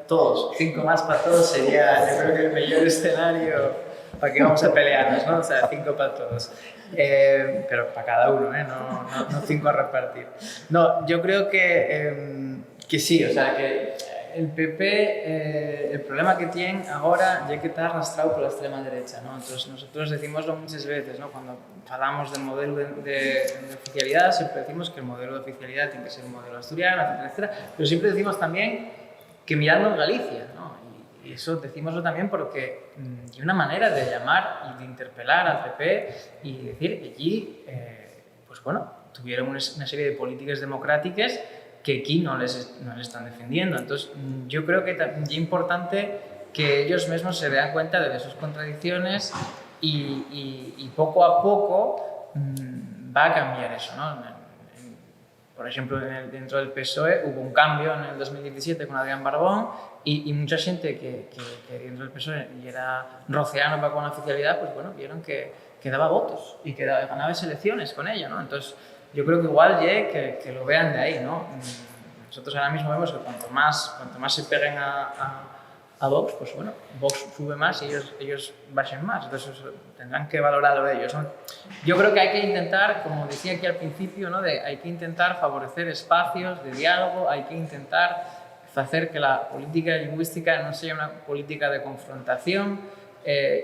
Speaker 4: todos, 5 más para todos sería, yo creo que el mejor escenario para que vamos a pelearnos, ¿no? O sea, 5 para todos. Pero para cada uno, ¿eh? No 5 a repartir. No, yo creo que sí, o sea, que el PP, el problema que tiene ahora ya que está arrastrado por la extrema derecha, ¿no? Entonces nosotros decimoslo muchas veces, ¿no? Cuando hablamos del modelo de oficialidad, siempre decimos que el modelo de oficialidad tiene que ser un modelo asturiano, etcétera, etcétera, pero siempre decimos también que mirando en Galicia, ¿no? Y eso decimoslo también porque hay una manera de llamar y de interpelar al PP y decir, allí, pues bueno, tuvieron una serie de políticas democráticas que aquí no les están defendiendo. Entonces, yo creo que es importante que ellos mismos se den cuenta de sus contradicciones y poco a poco va a cambiar eso, ¿no? Por ejemplo, dentro del PSOE hubo un cambio en el 2017 con Adrián Barbón y mucha gente que dentro del PSOE era rociano para con la oficialidad, pues bueno, vieron que daba votos y que ganaba elecciones con ello, ¿no? Entonces, yo creo que igual que lo vean de ahí, ¿no? Nosotros ahora mismo vemos que cuanto más se peguen a Vox, pues bueno, Vox sube más y ellos bajen más. Entonces tendrán que valorarlo ellos, ¿no? Yo creo que hay que intentar, como decía aquí al principio, ¿no? Hay que intentar favorecer espacios de diálogo, hay que intentar hacer que la política lingüística no sea una política de confrontación,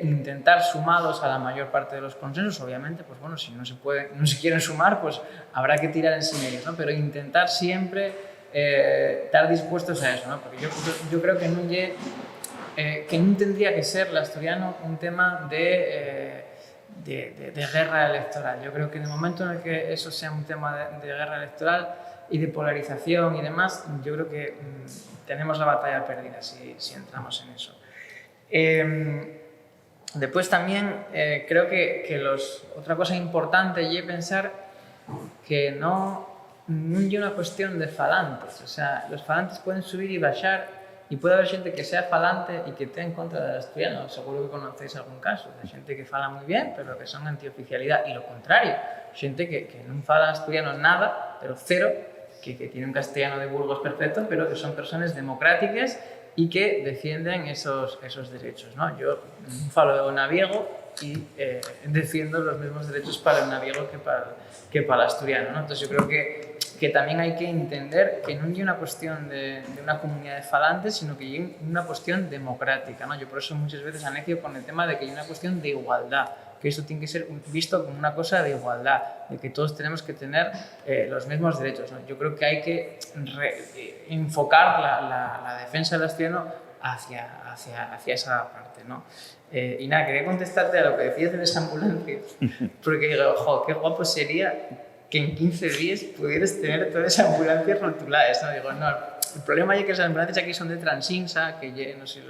Speaker 4: intentar sumarlos a la mayor parte de los consensos. Obviamente, pues bueno, si no se quieren sumar, pues habrá que tirar en sí ellos, ¿no? Pero intentar siempre estar dispuestos a eso, ¿no? Porque yo creo que no tendría que ser el asturiano un tema de guerra electoral. Yo creo que en el momento en el que eso sea un tema de guerra electoral y de polarización y demás, yo creo que tenemos la batalla perdida si entramos en eso. Después también creo que otra cosa importante es pensar que no hay una cuestión de falantes. O sea, los falantes pueden subir y bajar y puede haber gente que sea falante y que esté en contra del asturiano. Seguro que conocéis algún caso de gente que fala muy bien pero que son antioficialidad, y lo contrario, gente que no fala asturiano nada, pero cero, que tiene un castellano de Burgos perfecto, pero que son personas democráticas y que defienden esos derechos, ¿no? Yo falo de naviego y defiendo los mismos derechos para el naviego que para el asturiano, ¿no? Entonces yo creo que también hay que entender que no hay una cuestión de una comunidad de falantes, sino que hay una cuestión democrática, ¿no? Yo por eso muchas veces anecio con el tema de que hay una cuestión de igualdad, que esto tiene que ser visto como una cosa de igualdad, de que todos tenemos que tener los mismos derechos, ¿no? Yo creo que hay que enfocar la defensa del asturiano hacia esa parte, ¿no? Y nada, quería contestarte a lo que decías de las ambulancias, porque digo, jo, qué guapo sería que en 15 días pudieras tener todas esas ambulancias rotuladas, ¿no? Digo, no, el problema es que las ambulancias aquí son de Transinsa, que ya, no sé si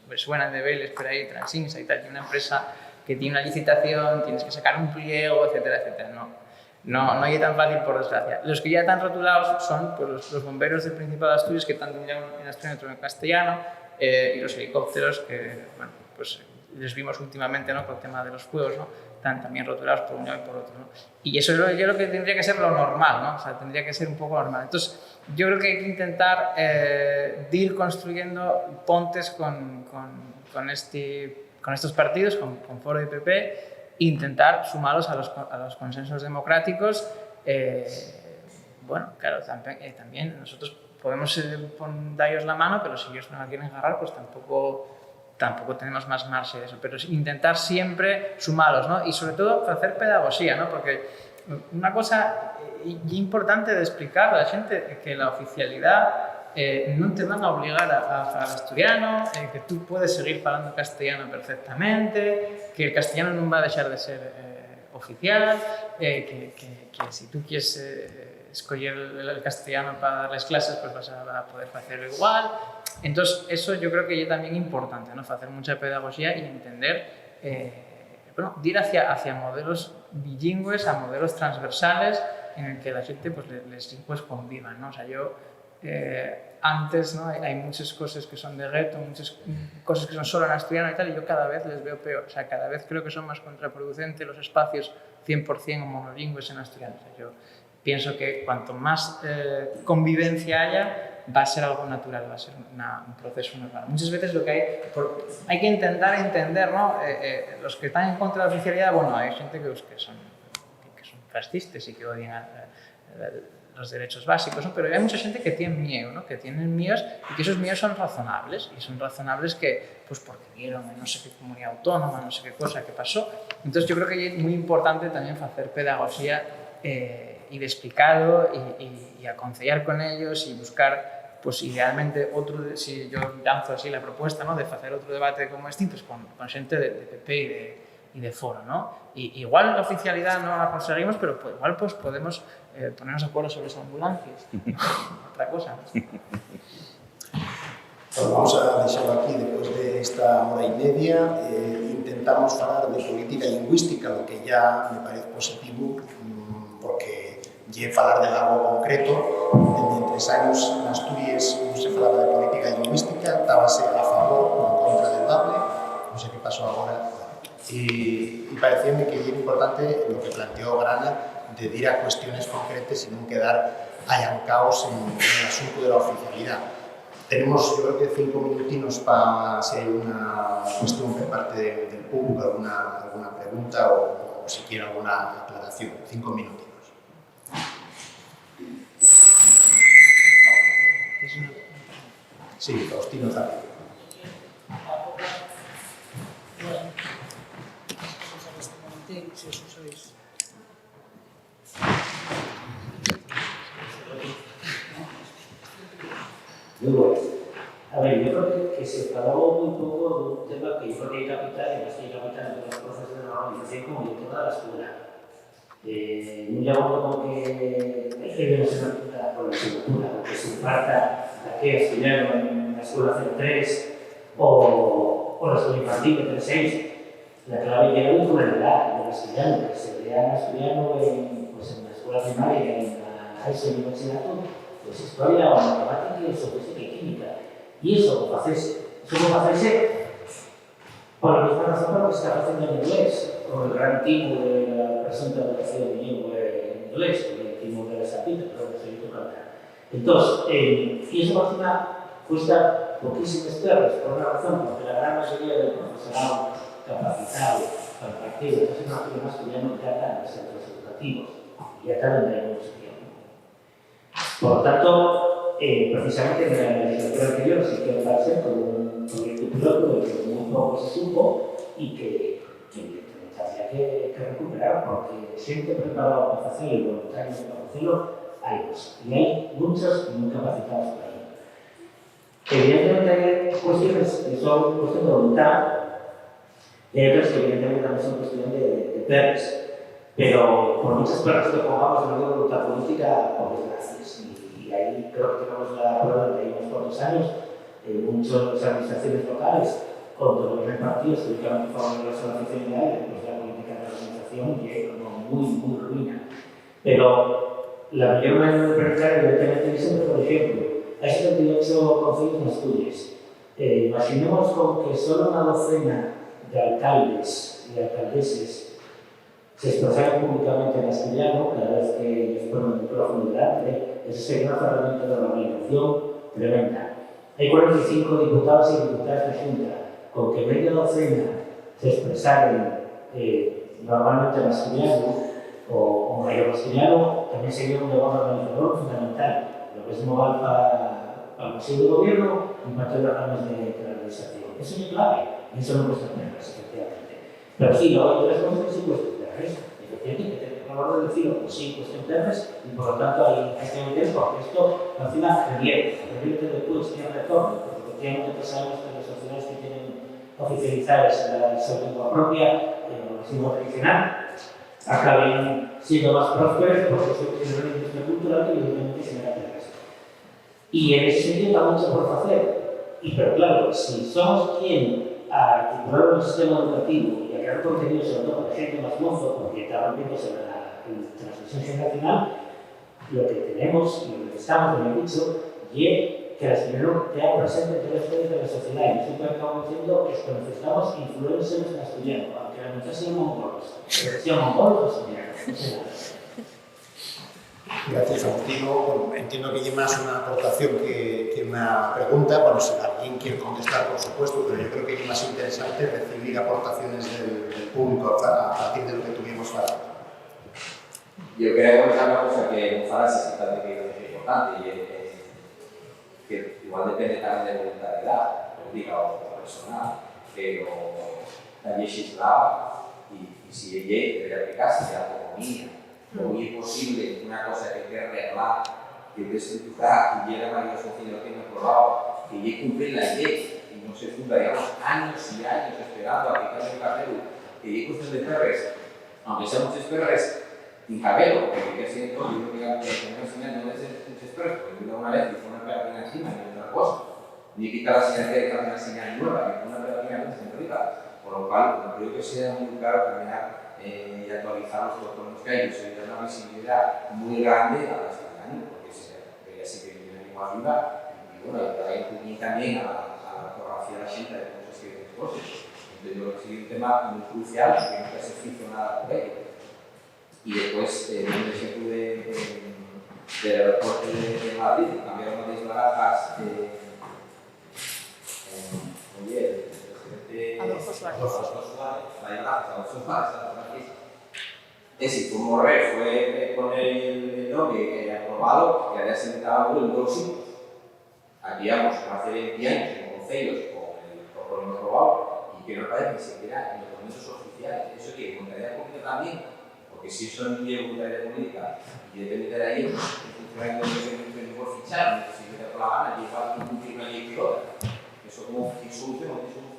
Speaker 4: les suenan de Vélez, pero ahí Transinsa y tal, tiene una empresa que tiene una licitación, tienes que sacar un pliego, etcétera, etcétera. No es tan fácil, por desgracia. Los que ya están rotulados son pues, los bomberos del Principado de Asturias, que están en asturiano y en castellano, y los helicópteros, que bueno, pues les vimos últimamente, ¿no? Con el tema de los fuegos, ¿no? Están también rotulados por uno y por otro, ¿no? Y eso yo creo que tendría que ser lo normal, ¿no? O sea, tendría que ser un poco normal. Entonces, yo creo que hay que intentar ir construyendo pontes con estos partidos, con Foro y PP, e intentar sumarlos a los consensos democráticos. Bueno, claro, también nosotros podemos darles la mano, pero si ellos no la quieren agarrar, pues tampoco tenemos más margen de eso. Pero intentar siempre sumarlos, ¿no? Y sobre todo hacer pedagogía, ¿no? Porque unha cosa importante de explicar a xente é que a oficialidade non te van a obligar a falar asturiano, que tú podes seguir falando castellano perfectamente, que el castellano non va a deixar de ser oficial, que si tú quieres escoller el castellano para darles clases, pues vas a poder hacerlo igual. Entonces, eso yo creo que es también importante, ¿no? Hacer mucha pedagogía y entender, bueno, ir hacia modelos bilingües, a modelos transversales en el que la gente pues, les conviva, ¿no? O sea, yo antes, ¿no? Hay muchas cosas que son de gueto, muchas cosas que son solo en asturiano y tal, y yo cada vez les veo peor. O sea, cada vez creo que son más contraproducentes los espacios 100% monolingües en asturiano. O sea, yo pienso que cuanto más convivencia haya, va a ser algo natural, va a ser un proceso normal. Muchas veces lo que hay que intentar entender, ¿no? Los que están en contra de la oficialidad, bueno, hay gente que son fascistas y que odian los derechos básicos, ¿no? Pero hay mucha gente que tiene miedo, ¿no? Que tienen miedos y que esos miedos son razonables, y son razonables que, pues porque vieron en no sé qué comunidad autónoma, no sé qué cosa que pasó. Entonces yo creo que es muy importante también hacer pedagogía y de explicarlo y aconsellar con ellos y buscar, pues idealmente, otro, si yo lanzo así la propuesta, ¿no? De hacer otro debate como este, pues con gente de PP y de foro, ¿no? Y igual la oficialidad no la conseguimos, pero pues, igual pues podemos ponernos de acuerdo sobre las ambulancias. Otra cosa.
Speaker 1: Bueno, vamos a deixarlo aquí después de esta hora y media. Intentamos hablar de política lingüística, lo que ya me parece positivo, porque lle falar de algo concreto. Dende 3 años en Asturias non se falaba de política lingüística, estábase a favor ou en contra del BABLE, non sei que pasou agora. Y parecíame que era importante lo que planteó Grana de ir a cuestiones concretas y no quedar allancaos en el asunto de la oficialidad. Tenemos, yo creo que 5 minutinos para si hay una cuestión por parte del público, alguna pregunta o si quiere alguna aclaración. 5 minutinos. Sí, Faustino también.
Speaker 5: Si os usáis.
Speaker 6: Muy bueno. A ver, yo creo que se habló muy poco de un tema que yo creo que hay capital, y más que hay capital en los procesos de la organización, como el tema de la escuela. No llamo como que hay que ver esa por la asignatura, o que se imparta aquí asturiano en la escuela 03 o la escuela infantil de 3-6. La clave llega en la pluralidad del asturiano, que se vea asturiano en la escuela primaria, en la ESO y el bachillerato, pues historia o matemática, sofística y química. Y eso puede hacerse por la misma razón por la que se está haciendo en inglés, con el gran timo de la presente educación bilingüe en inglés, con el timo de la sapita, pero que se hizo cantar. Entonces, y eso encima cuesta poquísimas perras, por una razón, porque la gran mayoría del profesorado capacitado para partir de esas naciones que ya no tratan de centros educativos y ya tardan de mucho tiempo. Por lo tanto, precisamente en la legislatura anterior se quiere hacer con un proyecto piloto de que muy poco se supo y que había que recuperar porque siempre preparado para hacerlo y voluntarios para hacerlo hay dos. Y hay muchos muy capacitados para ello. Evidentemente hay cuestiones que son cuestiones de voluntad. Y hay otras que evidentemente también son cuestión de perros, pero por muchas perras que pongamos en la voluntad política, por desgracias. Y ahí creo que tenemos la prueba de unos cuantos años, muchas administraciones locales, con todos los partidos que únicamente favorecen la oficialidad y después la política de la organización y es como muy ruina. Pero la mayor manera de aprendizaje evidentemente es siempre, por ejemplo, hay 78 consejos en Asturias. Imaginemos con que solo una docena de alcaldes y alcaldeses se expresaron públicamente en asturiano cada vez que les ponen el micrófono delante, eso sería una herramienta de organización tremenda. Hay 45 diputados y diputadas de Junta, con que media docena se expresaran normalmente en asturiano o mayor asturiano, también sería un debate organizador fundamental. Lo mismo va para el Consejo de Gobierno y para todos los órganos de la organización. Eso es clave. Eso no cuesta perras, efectivamente. Pero sí, luego hay otras cosas que sí cuestan perras. Efectivamente, favor del vecino, pues sí, pues entonces, y por lo tanto hay que meter, porque esto encima revierte después tiene retorno, porque efectivamente sabemos que las sociedades que tienen oficializadas la lengua propia, la lengua tradicional, acaben siendo más prósperos porque se tiene una industria cultural que evidentemente genera riqueza. Y en ese sentido está mucho por hacer. Pero claro, si somos quien a articular un sistema educativo y a crear contenidos sobre todo para gente más mozo, porque está rompiéndose la transmisión generacional, lo que tenemos y lo que necesitamos, como he dicho, y que la señora tenga presente en todos los aspectos de la sociedad. Y nosotros estamos diciendo es que necesitamos influencers en asturiano, aunque la mitad sean mongolos. Pero sean mongolos o asturianos.
Speaker 1: Gracias, Agustino. Bueno, entiendo que hay más una aportación que una pregunta. Bueno, si alguien quiere contestar, por supuesto, pero yo creo que es más interesante recibir aportaciones del público a partir de lo que tuvimos falando.
Speaker 7: Yo quería comentar una cosa que Faras es importante y que igual depende también de voluntariedad política o personal, pero también se hablaba y si ella debería aplicarse a la autonomía. Muy es posible una cosa que hay que arreglar, que hay que estructurar, que llega María Sofía lo tiene aprobado, que hay que cumplir la ley y no se funda, digamos, años y años esperando a que cambie el cabello, que hay cuestión de perres, aunque sean muchos perres, sin cabello, porque hay que ser todo, yo creo que tenemos señal no de ser muchos perres, porque una vez hizo una pegatina encima y otra cosa, ni quitar la señal de una señal nueva, ni una pegatina centralizada, por lo cual no creo que sea muy caro caminar y actualizar los protocolos que hay, eso da una visibilidad muy grande a la ciudadanía, porque ya sé que viene ninguna ayuda, y bueno, hay que ir también a la ortografía de la gente de cómo se escriben las cosas. Entonces, yo creo que sería un tema muy crucial, que no se ejercicio nada por ello. Y después, el ejemplo del aeropuerto de Madrid, cambiaron las barajas
Speaker 3: Adolfo Suárez.
Speaker 7: Es decir, como Morré fue poner el nombre que había aprobado, que había sentado en dos sitios. Habíamos hace 20 años en concellos con el protocolo aprobado y que no parece ni siquiera en los documentos oficiales. Eso que voluntariedad política también, porque si eso no tiene voluntariedad política y depende de la ley, el funcionario no puede fichar, si le da por la gana, y igual que cumplir una ley que otra. Eso como que solución o que solución.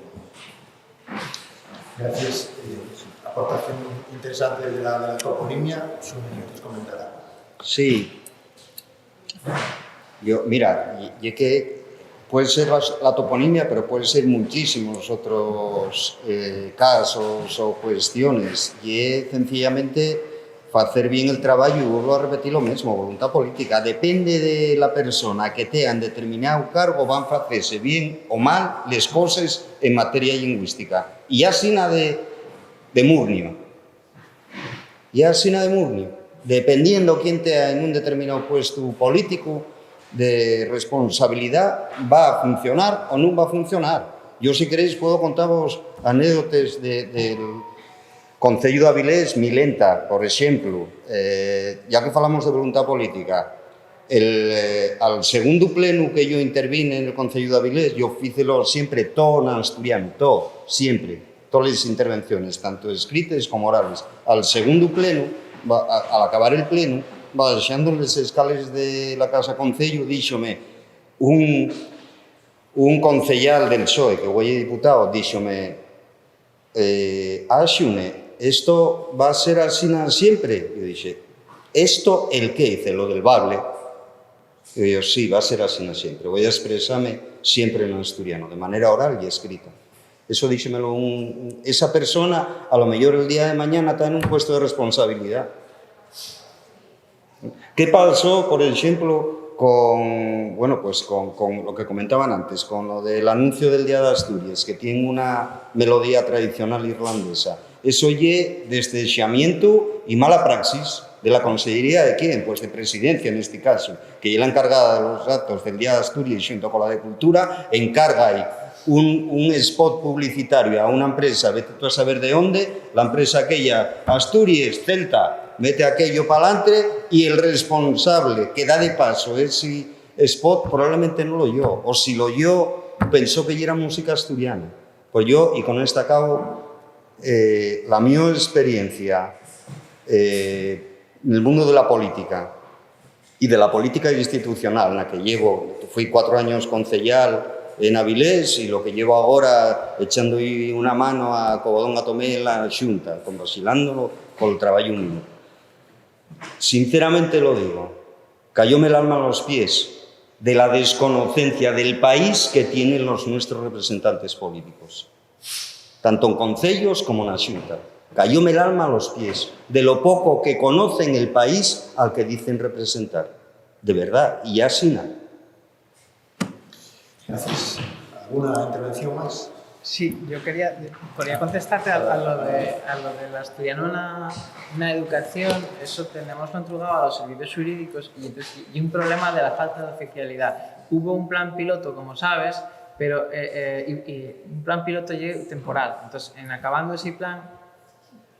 Speaker 1: Gracias. Aportación interesante de la toponimia. ¿Quieres comentar algo?
Speaker 2: Sí. Mira, y que puede ser la toponimia, pero puede ser muchísimos otros casos o cuestiones. Y sencillamente hacer bien el trabajo, y vuelvo a repetir lo mismo, voluntad política. Depende de la persona que tenga en determinado cargo, van a hacerse bien o mal las cosas en materia lingüística. Y así nada de Murnio. Y así nada de Murnio. Dependiendo quién tenga en un determinado puesto político de responsabilidad, va a funcionar o no va a funcionar. Yo, si queréis, puedo contaros anécdotas del Concello de Avilés, Milenta, por ejemplo, ya que hablamos de voluntad política, al segundo pleno que yo intervine en el Concello de Avilés, yo hícelo siempre todo en asturiano, todo, siempre, todas las intervenciones, tanto escritas como orales. Al segundo pleno, al acabar el pleno, bajando las escales de la Casa Concello, díxome un concellal del PSOE, que hoy es diputado, díxome, Xune, ¿esto va a ser así siempre? Yo dije, ¿esto el qué? Dice, lo del bable. Y yo, sí, va a ser así siempre. Voy a expresarme siempre en asturiano, de manera oral y escrita. Eso díxemelo esa persona, a lo mejor el día de mañana está en un puesto de responsabilidad. ¿Qué pasó, por ejemplo, con lo que comentaban antes, con lo del anuncio del Día de Asturias, que tiene una melodía tradicional irlandesa? Eso es desdeseamiento y mala praxis de la Consellería de quién? Pues de Presidencia, en este caso, que es la encargada de los actos del Día de Asturias junto con la de Cultura, encarga un spot publicitario a una empresa, vete tú a saber de dónde, la empresa aquella, Asturias, Celta, mete aquello para adelante y el responsable que da de paso ese spot probablemente no lo oyó, o si lo oyó pensó que ya era música asturiana. Pues yo, y con esto acabo, la mi experiencia en el mundo de la política y de la política institucional, na que llevo, fui 4 años concellal en Avilés e lo que llevo agora echando unha mano a Covadonga Tomé la Xunta, convasilándolo polo traballo mío. Sinceramente lo digo, cayóme el alma a los pies de la desconocencia del país que tienen los nuestros representantes políticos, tanto en concellos como en la Xunta. Cayóme el alma a los pies de lo poco que conocen el país al que dicen representar. De verdad, y así nada.
Speaker 1: Gracias. ¿Alguna intervención más?
Speaker 4: Sí, yo quería contestarte a lo de la asturiana na educación. Eso tenemos controlado a los servicios jurídicos y un problema de la falta de oficialidad. Hubo un plan piloto, como sabes, pero un plan piloto temporal. Entonces, en acabando ese plan,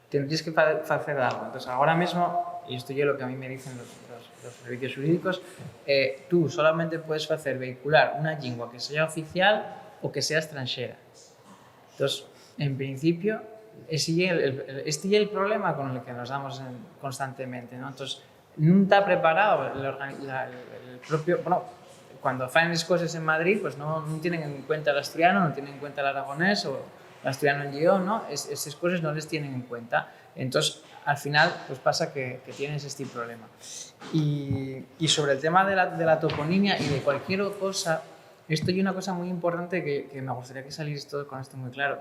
Speaker 4: tendrías que hacer algo. Entonces, ahora mismo, y esto es lo que a mí me dicen los servicios jurídicos, tú solamente puedes hacer vehicular una lengua que sea oficial o que sea extranjera. Entonces, en principio, este es el problema con el que nos damos constantemente, ¿no? Entonces, no está preparado el propio... Bueno, cuando hacen las cosas en Madrid, pues no tienen en cuenta el asturiano, no tienen en cuenta el aragonés o el asturiano en Lleón, ¿no? Esas cosas no les tienen en cuenta. Entonces, al final, pues pasa que tienes este problema. Y sobre el tema de la toponimia y de cualquier cosa, esto es una cosa muy importante que me gustaría que salierais todo con esto muy claro.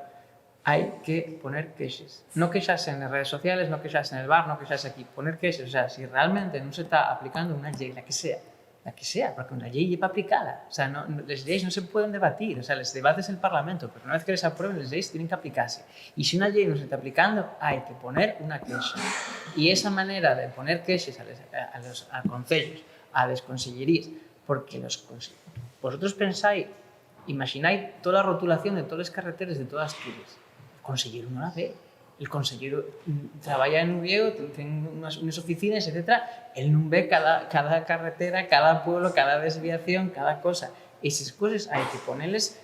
Speaker 4: Hay que poner queixes. No queixarse en las redes sociales, no queixarse en el bar, no queixarse aquí. Poner queixes. O sea, si realmente no se está aplicando una ley, la que sea, porque una ley lleva aplicada. O sea, las leyes no se pueden debatir. O sea, les debates el Parlamento, pero una vez que les aprueben, las leyes tienen que aplicarse. Y si una ley no se está aplicando, hay que poner una queixa. Y esa manera de poner queixes a concellos, a les consellerías, porque vosotros pensáis, imagináis toda la rotulación de todas las carreteras de todas Asturias. El consellero no la ve. El consellero traballa en Uviego, tiene unas oficinas, etc. Él no ve cada carretera, cada pueblo, cada desviación, cada cosa. Esas cosas hay que ponerles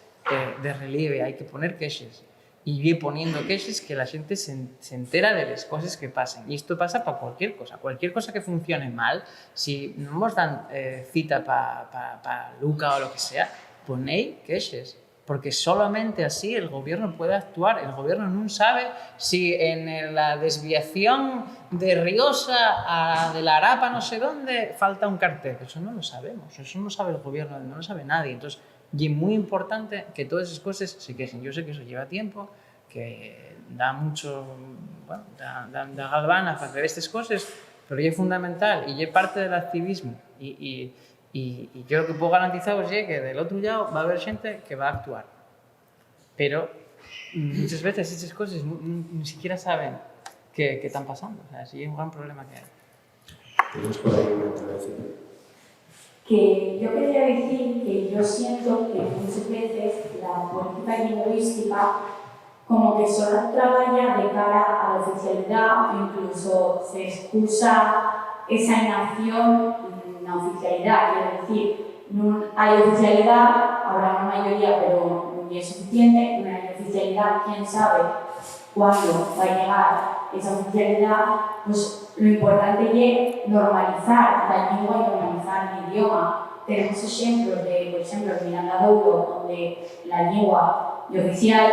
Speaker 4: de relieve, hay que poner queixes. Y ir poniendo queixes que la gente se entera de las cosas que pasan. Y esto pasa para cualquier cosa que funcione mal. Si no nos dan cita para Luca o lo que sea, ponéis queixes. Porque solamente así el gobierno puede actuar. El gobierno no sabe si en la desviación de Riosa de la Arapa no sé dónde falta un cartel. Eso no lo sabemos, eso no sabe el gobierno, no lo sabe nadie. Entonces, y es muy importante que todas esas cosas se quejen. Yo sé que eso lleva tiempo, que da mucho, bueno, da galvana hacer estas cosas, pero es fundamental y es parte del activismo. Y yo lo que puedo garantizaros es que del otro lado va a haber gente que va a actuar. Pero muchas veces esas cosas ni siquiera saben qué están pasando. O sea, sí es un gran problema que hay.
Speaker 1: Tenemos por ahí una intervención.
Speaker 8: Que yo quería decir que yo siento que muchas veces la política lingüística como que solo trabaja de cara a la oficialidad o incluso se excusa esa inacción en la oficialidad. Quiero decir, no hay oficialidad, habrá una mayoría, pero no es suficiente. No hay oficialidad, quién sabe cuándo va a llegar esa oficialidad. Pues lo importante es normalizar la lengua y normalizar el idioma. Tenemos ejemplos por ejemplo, en Miranda de Douro, donde la lengua es oficial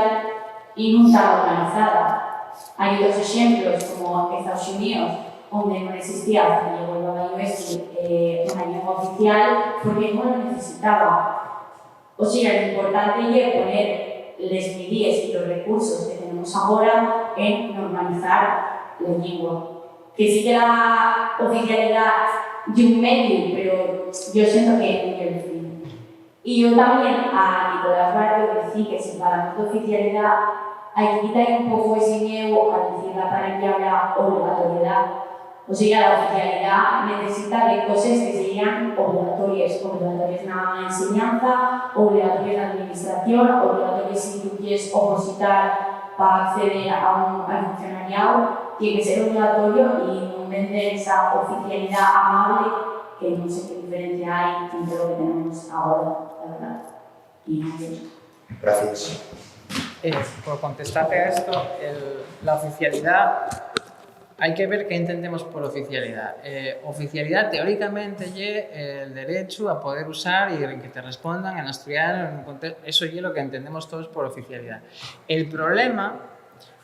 Speaker 8: y no está normalizada. Hay otros ejemplos, como Estados Unidos, donde no existía hasta que llegó el Baba una lengua oficial porque no lo necesitaba. O sea, lo importante es poner las medidas y los recursos que tenemos ahora en normalizar la lengua. Que sí que la oficialidad de un medio, pero yo siento que no es el fin. Y yo también a Nicolás Barrio decía que si hablamos de oficialidad hay que quitar un poco ese miedo a decir la palabra obligatoriedad. O sea, la oficialidad necesita de cosas que serían obligatorias en la enseñanza, obligatorias en la administración, obligatorias si tú quieres opositar para acceder al funcionariado. Tiene que ser obligatorio y no vender esa oficialidad amable que no sé qué diferencia hay entre lo que tenemos ahora, la verdad. Y
Speaker 1: Gracias.
Speaker 4: Por contestarte a esto, la oficialidad hai que ver que entendemos por oficialidade. Oficialidade, teóricamente, é el derecho a poder usar e que te respondan en asturiano, en un contexto. Eso é lo que entendemos todos por oficialidade. El problema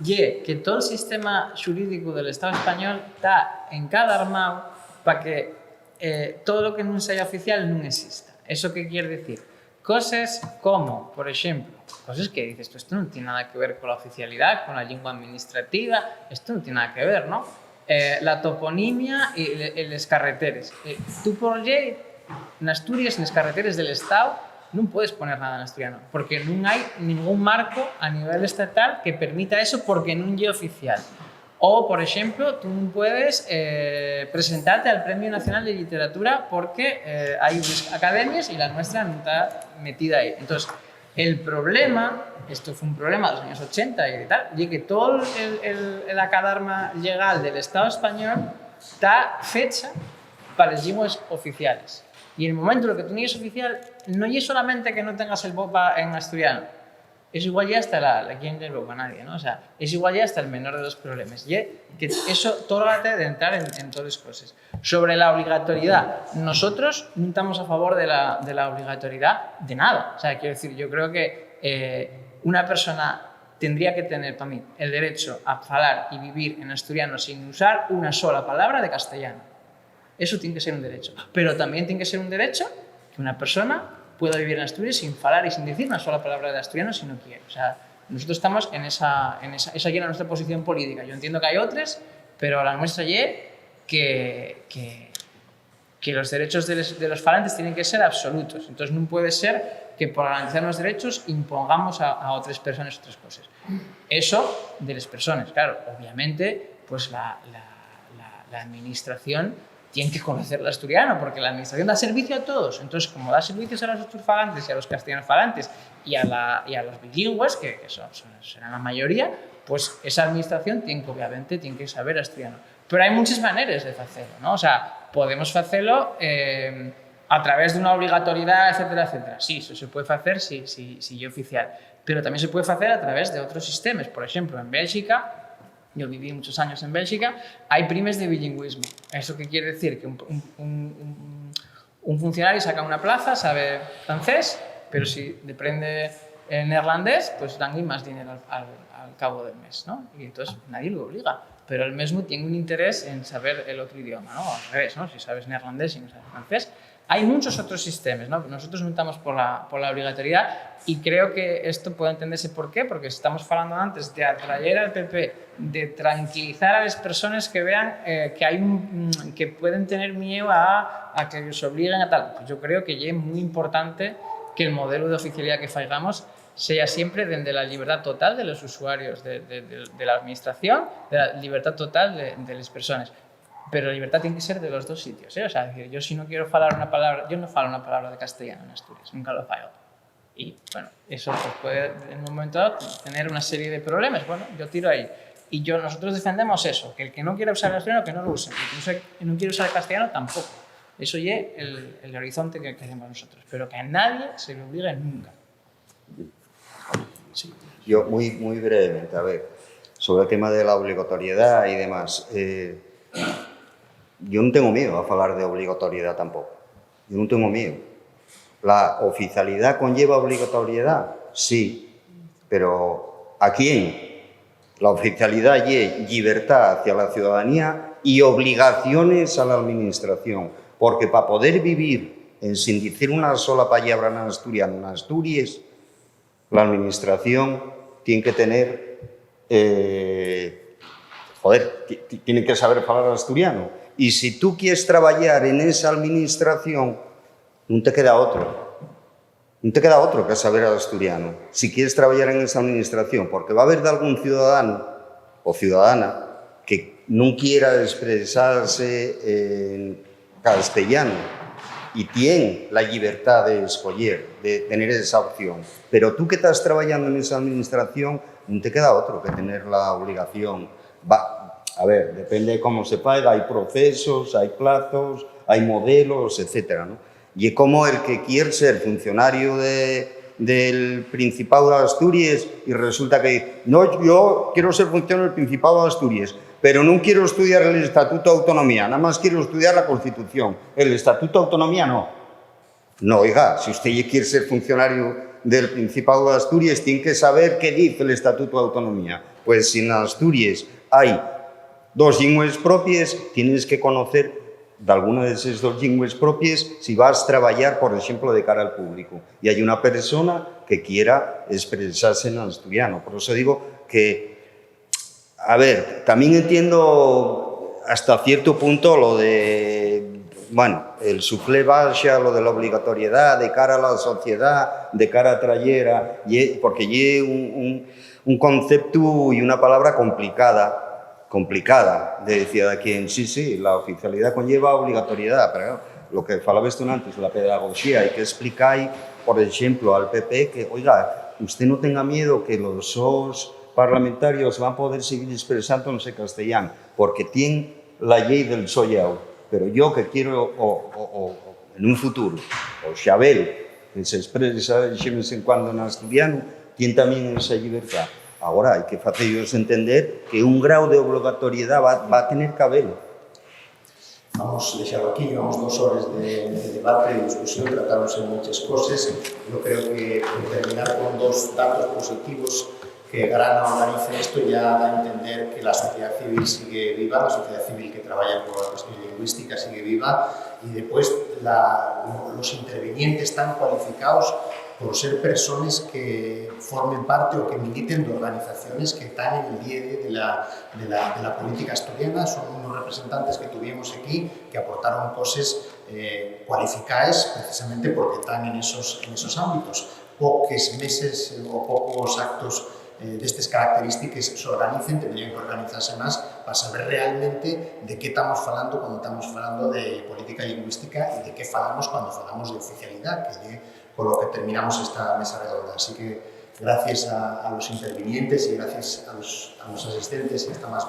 Speaker 4: é que todo o sistema xurídico del Estado español está encadarmado para que todo o que non sea oficial non exista. Eso que quer decir? Cosas como, por exemplo, cosas que dices, esto no tiene nada que ver con la oficialidad, con la lengua administrativa, esto no tiene nada que ver, ¿no? La toponimia y los carreteres. Tú por ley, en Asturias, en los carreteres del Estado, no puedes poner nada en asturiano, porque no hay ningún marco a nivel estatal que permita eso porque no es oficial. O, por ejemplo, tú no puedes presentarte al Premio Nacional de Literatura porque hay academias y la nuestra no está metida ahí. Entonces, el problema, esto fue un problema de los años 80 y tal, y que todo la cadarma legal del Estado español está fecha para las lenguas oficiales. Y en el momento en el que tú no eres oficial, no es solamente que no tengas el BOPA en asturiano, es igual ya hasta la quien le BOPA a nadie, ¿no? O sea, es igual ya hasta el menor de los problemas. Y que eso tórgate de entrar en todas las cosas. Sobre la obligatoriedad, nosotros no estamos a favor de la obligatoriedad de nada. O sea, quiero decir, yo creo que una persona tendría que tener, para mí, el derecho a hablar y vivir en asturiano sin usar una sola palabra de castellano. Eso tiene que ser un derecho. Pero también tiene que ser un derecho que una persona pueda vivir en Asturias sin hablar y sin decir una sola palabra de asturiano si no quiere. O sea, nosotros estamos en esa ya era nuestra posición política. Yo entiendo que hay otras, pero la nuestra ya que los derechos de los falantes tienen que ser absolutos. Entonces no puede ser que por garantizar los derechos impongamos a otras personas otras cosas. Eso de las personas, claro, obviamente, pues la administración tiene que conocer el asturiano, porque la administración da servicio a todos. Entonces, como da servicios a los asturfalantes y a los castellanofalantes y a los bilingües, que serán la mayoría, pues esa administración obviamente tiene que saber asturiano. Pero hay muchas maneras de hacerlo, ¿no? O sea, podemos hacerlo a través de una obligatoriedad, etcétera, etcétera. Sí, eso se puede hacer si es oficial. Pero también se puede hacer a través de otros sistemas. Por ejemplo, en Bélgica, yo viví muchos años en Bélgica, hay primes de bilingüismo. ¿Eso qué quiere decir? Que un funcionario saca una plaza, sabe francés, pero si depende neerlandés, pues dan más dinero al cabo del mes, ¿no? Y entonces nadie lo obliga. Pero el mismo tiene un interés en saber el otro idioma, ¿no? Al revés, ¿no? Si sabes neerlandés y no sabes francés. Hay muchos otros sistemas, ¿no? Nosotros no estamos por la obligatoriedad y creo que esto puede entenderse por qué, porque estamos hablando antes de atraer al PP, de tranquilizar a las personas que vean que pueden tener miedo a que los obliguen a tal. Pues yo creo que ya es muy importante que el modelo de oficialidad que faigamos sea siempre desde la libertad total de los usuarios de la administración, de la libertad total de las personas. Pero la libertad tiene que ser de los dos sitios, ¿eh? O sea, decir, yo si no quiero hablar una palabra, yo no falo una palabra de castellano en Asturias, nunca lo falo. Y bueno, eso pues, puede en un momento dado tener una serie de problemas. Bueno, yo tiro ahí. Y nosotros defendemos eso, que el que no quiera usar el asturiano, que no lo use. El que no quiere usar el castellano, tampoco. Eso ya es el horizonte que queremos nosotros. Pero que a nadie se le obligue nunca. Sí.
Speaker 2: Yo, muy brevemente, a ver, sobre el tema de la obligatoriedad y demás. Yo no tengo miedo a hablar de obligatoriedad tampoco. Yo no tengo miedo. ¿La oficialidad conlleva obligatoriedad? Sí. Pero ¿a quién? La oficialidad es libertad hacia la ciudadanía y obligaciones a la administración. Porque para poder vivir sin decir una sola palabra en Asturias, la administración tiene que tener... tiene que saber hablar asturiano. Y si tú quieres trabajar en esa administración, no te queda otro. No te queda otro que saber asturiano. Si quieres trabajar en esa administración, porque va a haber de algún ciudadano o ciudadana que no quiera expresarse en castellano y tiene la libertad de escoger, de tener esa opción. Pero tú que estás trabajando en esa administración, no te queda otro que tener la obligación. A ver, depende de cómo se paga, hay procesos, hay plazos, hay modelos, etcétera, ¿no? Y es como el que quiere ser funcionario del Principado de Asturias y resulta que no, yo quiero ser funcionario del Principado de Asturias, pero non quero estudiar el Estatuto de Autonomía, nada más quiero estudiar la Constitución. El Estatuto de Autonomía no. No, oiga, si usted quiere ser funcionario del Principado de Asturias, tiene que saber qué dice el Estatuto de Autonomía. Pues si en Asturias hay 2 lingües propias, tienes que conocer de alguna de esas 2 lingües propias si vas a trabajar, por ejemplo, de cara al público. Y hay una persona que quiera expresarse en asturiano. Por eso digo que, a ver, también entiendo hasta cierto punto lo de, bueno, el suflé baxa, lo de la obligatoriedad de cara a la sociedad, de cara a trayera, porque es un concepto y una palabra complicada de decir aquí en sí, la oficialidad conlleva obligatoriedad, pero lo que falabas tú antes, la pedagogía, hay que explicar, por ejemplo, al PP que, oiga, usted no tenga miedo que los parlamentarios van a poder seguir expresándose en castellano, porque tienen la ley del sollao, pero yo que quiero, en un futuro, o Xabel, que se expresa de vez en cuando en asturiano, tiene también esa libertad. Ahora hay que hacerles entender que un grado de obligatoriedad va a tener que haberlo.
Speaker 1: Vamos a dejarlo aquí, llevamos 2 horas de debate, de discusión, tratándose muchas cosas. Yo creo que terminar con 2 datos positivos que Grana organiza esto ya da a entender que la sociedad civil sigue viva, la sociedad civil que trabaja por la cuestión lingüística sigue viva, y después los intervinientes tan cualificados por ser personas que formen parte o que militen de organizaciones que están en el día de la política asturiana. Son unos representantes que tuvimos aquí que aportaron cosas cualificadas precisamente porque están en esos ámbitos. Pocos meses o pocos actos de estas características se organicen, tendrían que organizarse más para saber realmente de qué estamos hablando cuando estamos hablando de política lingüística y de qué falamos cuando falamos de oficialidad, que es con lo que terminamos esta mesa redonda. Así que gracias a los intervinientes y gracias a los asistentes y hasta más.